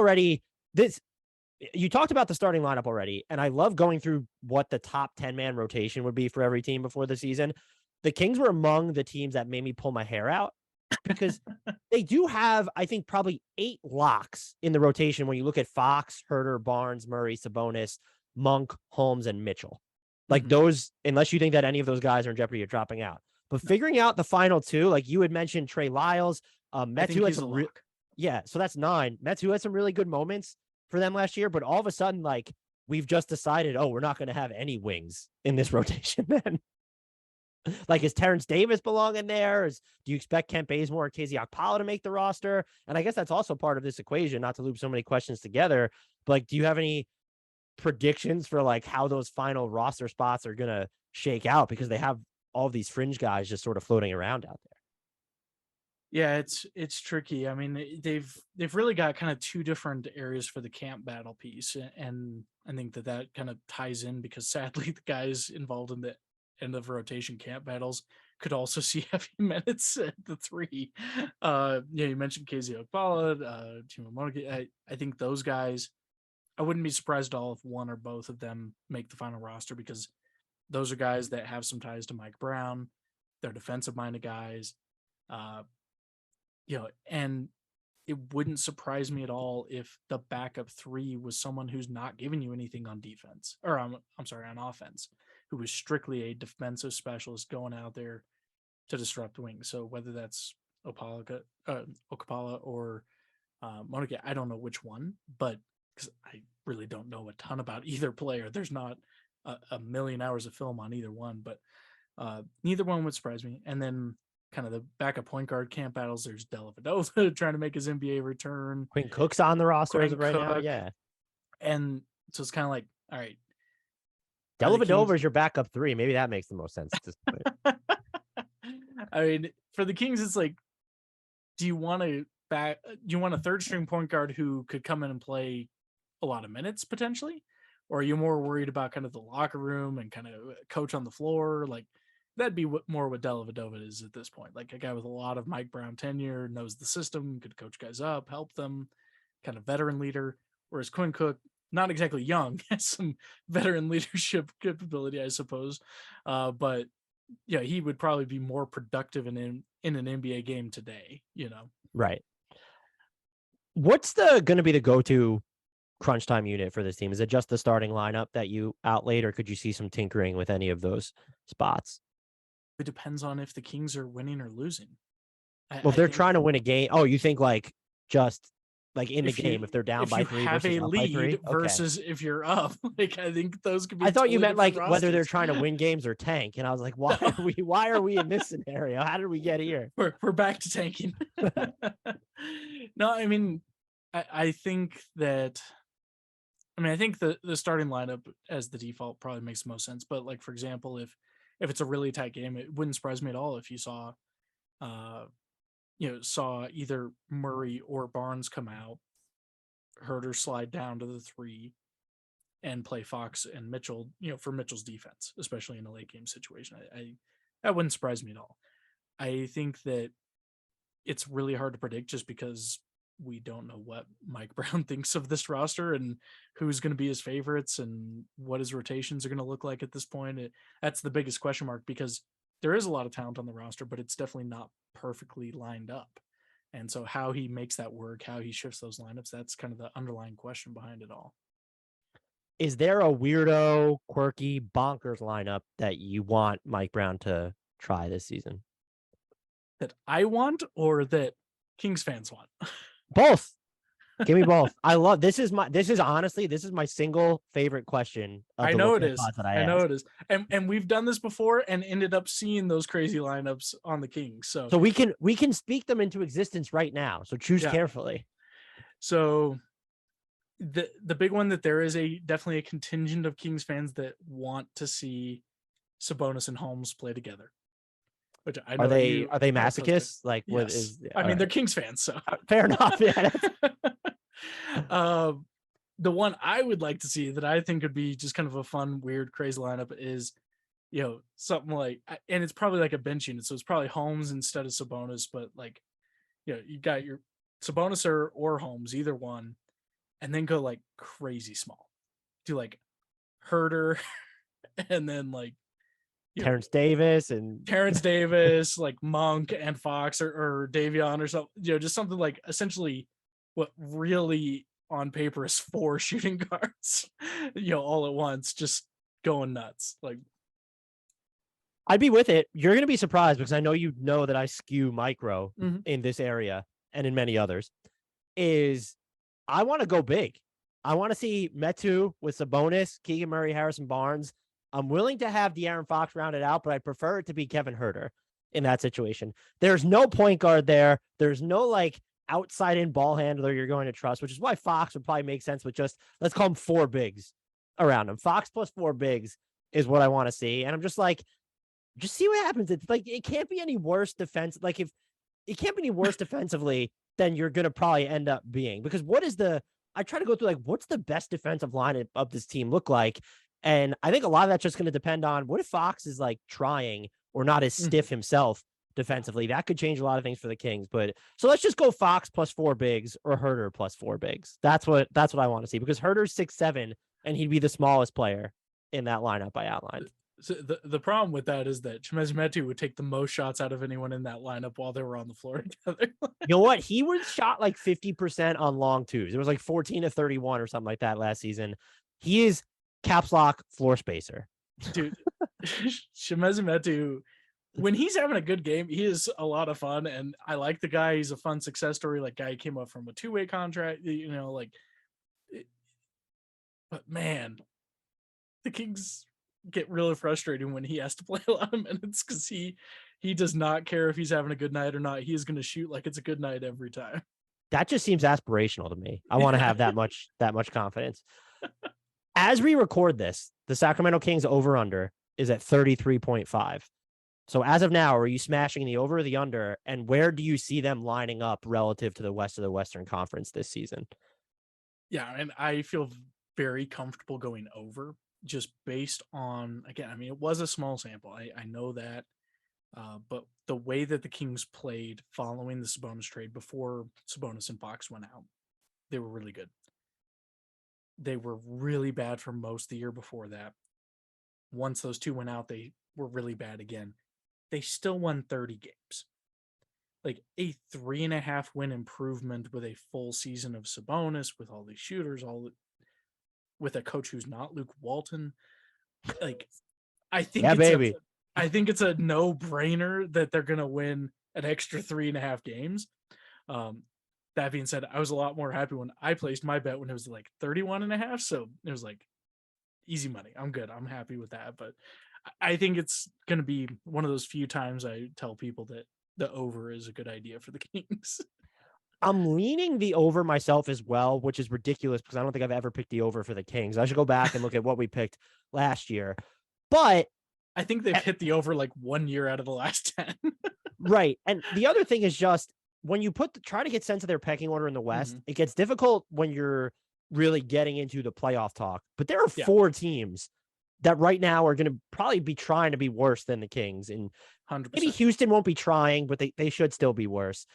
you talked about the starting lineup already, and I love going through what the top 10-man rotation would be for every team before the season. The Kings were among the teams that made me pull my hair out because they do have, I think, probably 8 locks in the rotation when you look at Fox, Huerter, Barnes, Murray, Sabonis, Monk, Holmes, and Mitchell. Like those, unless you think that any of those guys are in jeopardy of dropping out. But figuring out the final 2, like you had mentioned, Trey Lyles, Metu had some so that's 9. Metu had some really good moments for them last year, but all of a sudden, like we've just decided, we're not going to have any wings in this rotation then. Like, is Terrence Davis belong in there? Do you expect Kent Bazemore or KZ Okpala to make the roster? And I guess that's also part of this equation, not to loop so many questions together. But like, do you have any predictions for like how those final roster spots are going to shake out? Because they have all these fringe guys just sort of floating around out there. Yeah, it's tricky. I mean, they've really got kind of 2 different areas for the camp battle piece, and I think that kind of ties in because sadly the guys involved in the end of rotation camp battles could also see heavy minutes at the 3. You mentioned KZ Okpala, Timo Monika. I think those guys, I wouldn't be surprised at all if one or both of them make the final roster because those are guys that have some ties to Mike Brown. They're defensive-minded guys. And it wouldn't surprise me at all if the backup 3 was someone who's not giving you anything on defense, or on offense, who was strictly a defensive specialist going out there to disrupt wings. So whether that's Okpala or Monika, I don't know which one, but because I really don't know a ton about either player. There's not a million hours of film on either one, but neither one would surprise me. And then kind of the backup point guard camp battles, there's Dellavedova trying to make his NBA return. Quinn Cook's on the roster as of right now, yeah. And so it's kind of like, all right, Dellavedova is your backup 3. Maybe that makes the most sense. I mean, for the Kings, it's like, do you want a 3rd string point guard who could come in and play a lot of minutes potentially? Or are you more worried about kind of the locker room and kind of coach on the floor? Like, that'd be more what Dellavedova is at this point. Like a guy with a lot of Mike Brown tenure, knows the system, could coach guys up, help them, kind of veteran leader. Whereas Quinn Cook, not exactly young, has some veteran leadership capability, I suppose. But yeah, he would probably be more productive in an NBA game today, Right. What's going to be the go-to crunch time unit for this team? Is it just the starting lineup that you outlaid, or could you see some tinkering with any of those spots? It depends on if the Kings are winning or losing. Well, if I they're think trying to win a game, oh, you think like just like in the if you game, if they're down if by you 3 have versus a up by lead 3? Okay. versus if you're up, like I think those could be I thought you totally meant different like whether they're rosters. trying to win games or tank. And I was like, No, why are we in this scenario? How did we get here? we're back to tanking. No, I mean, I think that I think the starting lineup as the default probably makes the most sense. But like for example, if it's a really tight game, it wouldn't surprise me at all if you saw saw either Murray or Barnes come out, Huerter slide down to the 3, and play Fox and Mitchell, for Mitchell's defense, especially in a late game situation. I that wouldn't surprise me at all. I think that it's really hard to predict just because we don't know what Mike Brown thinks of this roster and who's going to be his favorites and what his rotations are going to look like at this point. That's the biggest question mark because there is a lot of talent on the roster, but it's definitely not perfectly lined up. And so how he makes that work, how he shifts those lineups, that's kind of the underlying question behind it all. Is there a weirdo, quirky, bonkers lineup that you want Mike Brown to try this season? That I want or that Kings fans want? Both. Give me both. I love this is honestly my single favorite question of I the know it Lookahead is. pods that I know asked. it is. And we've done this before and ended up seeing those crazy lineups on the Kings. So we can speak them into existence right now. So choose carefully. So the big one that there is definitely a contingent of Kings fans that want to see Sabonis and Holmes play together. Which I know are they masochists? Like yes. what is? I mean, they're Kings fans, so fair enough. Yeah. The one I would like to see that I think would be just kind of a fun, weird, crazy lineup is, something like, and it's probably like a bench unit, so it's probably Holmes instead of Sabonis, but like, you got your Sabonis or Holmes, either one, and then go like crazy small, do like Huerter, and then like Terrence Davis, like Monk and Fox or Davion or something, just something like essentially what really on paper is 4 shooting guards, all at once, just going nuts. Like, I'd be with it. You're going to be surprised because I know that I skew micro in this area and in many others. Is I want to go big. I want to see Metu with Sabonis, Keegan Murray, Harrison Barnes. I'm willing to have De'Aaron Fox rounded out, but I prefer it to be Kevin Huerter in that situation. There's no point guard there. There's no like outside in ball handler you're going to trust, which is why Fox would probably make sense with just, let's call him 4 bigs around him. Fox plus 4 bigs is what I want to see. And I'm just like, just see what happens. It's like, it can't be any worse defense. Like if it can't be any worse defensively than you're going to probably end up being, because I try to go through like, what's the best defensive line of this team look like? And I think a lot of that's just going to depend on what if Fox is like trying or not as stiff himself defensively. That could change a lot of things for the Kings. But so let's just go Fox plus 4 bigs or Huerter plus 4 bigs. That's what I want to see, because Huerter's 6'7" and he'd be the smallest player in that lineup I outlined. So the problem with that is that Chimezie Metu would take the most shots out of anyone in that lineup while they were on the floor together. You know what? He was shot like 50% on long twos. It was like 14 to 31 or something like that last season. He is caps lock floor spacer. Dude, Chimezie Metu, when he's having a good game, he is a lot of fun. And I like the guy. He's a fun success story. Like, guy came up from a 2-way contract, but man, the Kings get really frustrating when he has to play a lot of minutes because he does not care if he's having a good night or not. He is going to shoot like it's a good night every time. That just seems aspirational to me. I want to have that much confidence. As we record this, the Sacramento Kings over under is at 33.5. So as of now, are you smashing the over or the under? And where do you see them lining up relative to the rest of the Western Conference this season? Yeah, and I feel very comfortable going over, just based on, again, I mean, it was a small sample. I know that. But the way that the Kings played following the Sabonis trade before Sabonis and Fox went out, they were really good. They were really bad for most of the year before that. Once those two went out, they were really bad again. They still won 30 games. Like a 3.5 win improvement with a full season of Sabonis, with all these shooters, with a coach who's not Luke Walton. Like, I think I think it's a no-brainer that they're going to win an extra 3.5 games. That being said, I was a lot more happy when I placed my bet when it was like 31.5. So it was like easy money. I'm good. I'm happy with that. But I think it's going to be one of those few times I tell people that the over is a good idea for the Kings. I'm leaning the over myself as well, which is ridiculous because I don't think I've ever picked the over for the Kings. I should go back and look at what we picked last year. But I think they've hit the over like 1 year out of the last 10. right. And the other thing is just when you try to get sense of their pecking order in the West, it gets difficult when you're really getting into the playoff talk. But there are 4 teams that right now are going to probably be trying to be worse than the Kings. And 100%. maybe Houston won't be trying, but they should still be worse.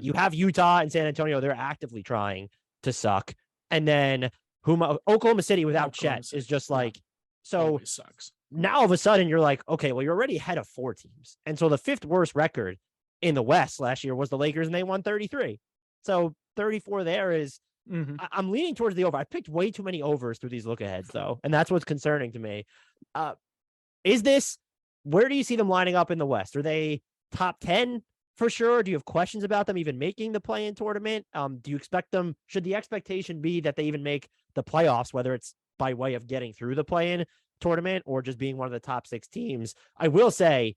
You have Utah and San Antonio. They're actively trying to suck. And then Oklahoma City without Chet is just like, so always sucks. Now all of a sudden you're like, okay, well, you're already ahead of 4 teams. And so the 5th worst record in the West last year was the Lakers, and they won 33. So 34 there is, I'm leaning towards the over. I picked way too many overs through these look aheads though. And that's what's concerning to me. Where do you see them lining up in the West? Are they top 10 for sure? Do you have questions about them even making the play-in tournament? Do you expect them, should the expectation be that they even make the playoffs, whether it's by way of getting through the play-in tournament or just being one of the top 6 teams? I will say,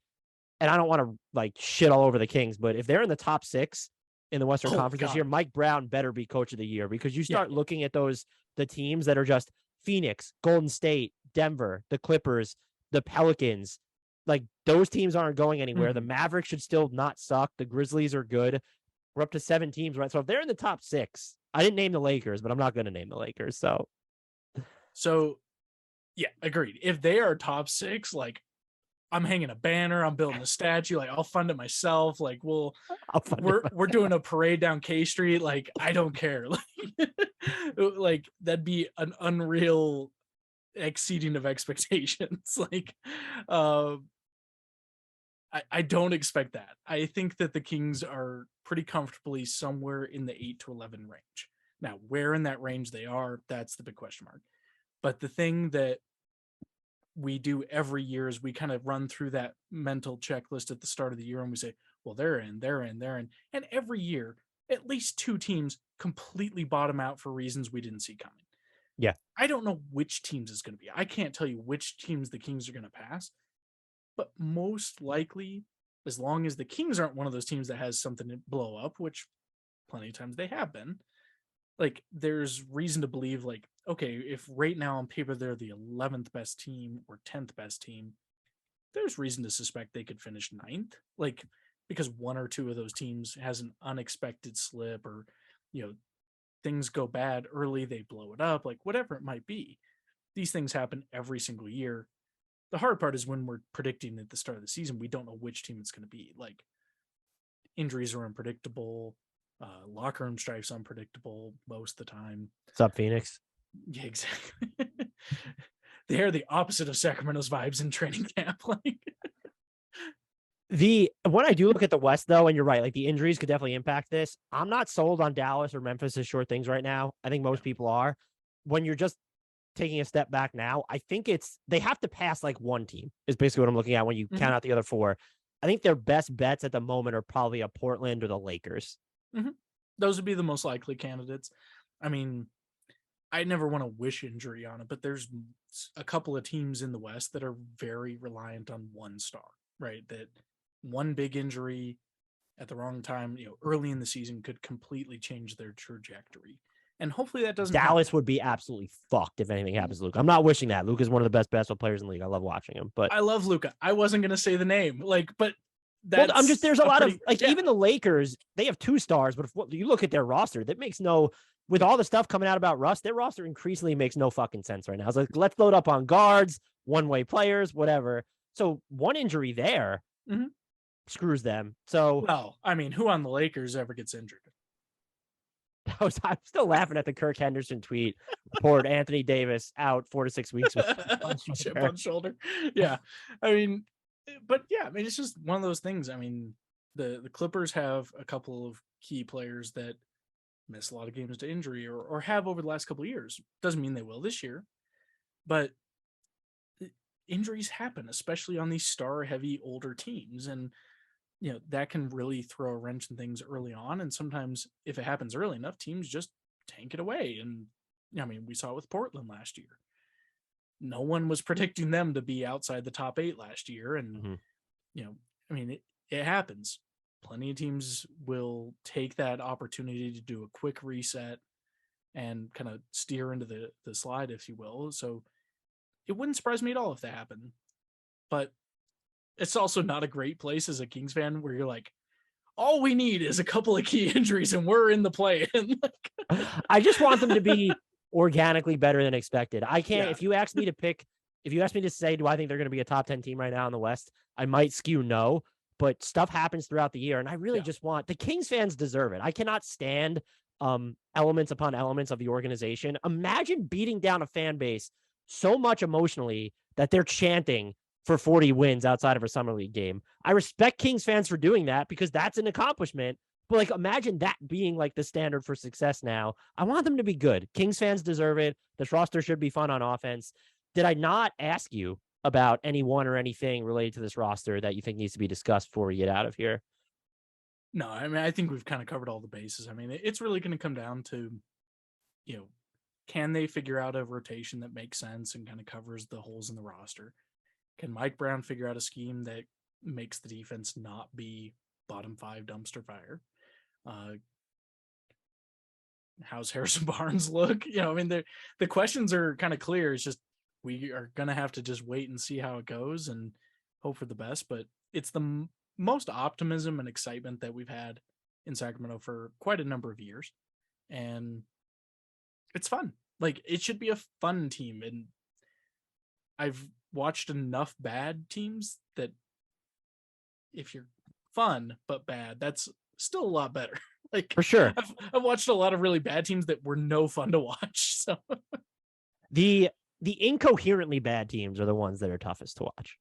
and I don't want to like shit all over the Kings, but if they're in the top 6 in the Western Conference this year, Mike Brown better be coach of the year, because you start looking at the teams that are just Phoenix, Golden State, Denver, the Clippers, the Pelicans. Like, those teams aren't going anywhere. The Mavericks should still not suck. The Grizzlies are good. We're up to 7 teams, right? So if they're in the top 6, I didn't name the Lakers, but I'm not going to name the Lakers. So yeah, agreed. If they are top 6, like, I'm hanging a banner, I'm building a statue, like I'll fund it myself. Like we're doing a parade down K Street. Like, I don't care. Like that'd be an unreal exceeding of expectations. Like, I don't expect that. I think that the Kings are pretty comfortably somewhere in the 8 to 11 range. Now, where in that range they are, that's the big question mark. But the thing that we do every year is we kind of run through that mental checklist at the start of the year and we say, well, they're in. And every year, at least 2 teams completely bottom out for reasons we didn't see coming. Yeah. I don't know which teams it's going to be. I can't tell you which teams the Kings are going to pass, but most likely, as long as the Kings aren't one of those teams that has something to blow up, which plenty of times they have been, like, there's reason to believe, like, okay, if right now on paper they're the 11th best team or 10th best team, there's reason to suspect they could finish 9th, like, because 1 or 2 of those teams has an unexpected slip, or, things go bad early, they blow it up, like, whatever it might be. These things happen every single year. The hard part is when we're predicting at the start of the season, we don't know which team it's going to be. Like, injuries are unpredictable. Locker room strife's unpredictable most of the time. What's up, Phoenix? Yeah, exactly. They are the opposite of Sacramento's vibes in training camp. Like, when I do look at the West, though, and you're right, like the injuries could definitely impact this. I'm not sold on Dallas or Memphis as sure things right now. I think most people are. When you're just taking a step back now, I think they have to pass like 1 team is basically what I'm looking at when you count out the other 4. I think their best bets at the moment are probably a Portland or the Lakers. Those would be the most likely candidates. I mean, I never want to wish injury on it, but there's a couple of teams in the West that are very reliant on one star, right? That one big injury at the wrong time, early in the season could completely change their trajectory. And hopefully that doesn't Dallas happen. Would be absolutely fucked if anything happens to Luka. I'm not wishing that. Luka is one of the best basketball players in the league. I love watching him. But I love Luka. I wasn't going to say the name, but well, I'm just, there's a lot of like, even the Lakers, they have 2 stars, but if you look at their roster, that makes with all the stuff coming out about Russ, their roster increasingly makes no fucking sense right now. It's like, let's load up on guards, one-way players, whatever. So 1 injury there screws them. So, well, I mean, who on the Lakers ever gets injured? I'm still laughing at the Kirk Henderson tweet. Report Anthony Davis out 4 to 6 weeks with chip on shoulder. Yeah. I mean, but yeah, I mean, it's just one of those things. I mean, the Clippers have a couple of key players that miss a lot of games to injury or have over the last couple of years. Doesn't mean they will this year, but injuries happen, especially on these star-heavy older teams, and that can really throw a wrench in things early on. And sometimes, if it happens early enough, teams just tank it away. And I mean, we saw it with Portland last year. No one was predicting them to be outside the top 8 last year, and I mean, it happens. Plenty of teams will take that opportunity to do a quick reset and kind of steer into the slide, if you will. So it wouldn't surprise me at all if that happened. But it's also not a great place as a Kings fan where you're like, all we need is a couple of key injuries and we're in the play. I just want them to be organically better than expected. I can't, if you ask me to say, do I think they're going to be a top 10 team right now in the West? I might skew no, but stuff happens throughout the year. And I really just want the Kings fans deserve it. I cannot stand elements upon elements of the organization. Imagine beating down a fan base so much emotionally that they're chanting for 40 wins outside of a summer league game. I respect Kings fans for doing that because that's an accomplishment. But like, imagine that being like the standard for success now. I want them to be good. Kings fans deserve it. This roster should be fun on offense. Did I not ask you about anyone or anything related to this roster that you think needs to be discussed before we get out of here? No, I mean, I think we've kind of covered all the bases. I mean, it's really going to come down to, can they figure out a rotation that makes sense and kind of covers the holes in the roster? Can Mike Brown figure out a scheme that makes the defense not be bottom 5 dumpster fire? How's Harrison Barnes look? I mean, the questions are kind of clear. It's just we are going to have to just wait and see how it goes and hope for the best. But it's the most optimism and excitement that we've had in Sacramento for quite a number of years. And it's fun. Like, it should be a fun team. And I've watched enough bad teams that if you're fun but bad, that's still a lot better. Like, for sure. I've watched a lot of really bad teams that were no fun to watch. So the incoherently bad teams are the ones that are toughest to watch.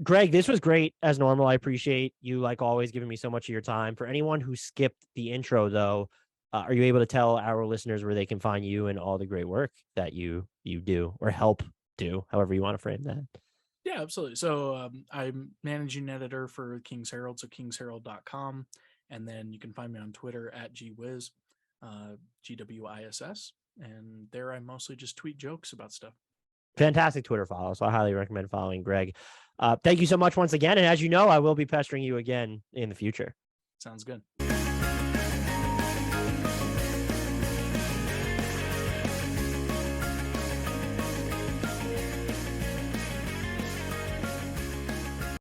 Greg, this was great as normal. I appreciate you, like always, giving me so much of your time. For anyone who skipped the intro, though, are you able to tell our listeners where they can find you and all the great work that you do or help do, however you want to frame that? Yeah, absolutely. So I'm managing editor for Kings Herald, so kingsherald.com. And then you can find me on Twitter at GWiz, GWISS. And there I mostly just tweet jokes about stuff. Fantastic Twitter follow. So I highly recommend following Greg. Thank you so much once again. And as you know, I will be pestering you again in the future. Sounds good.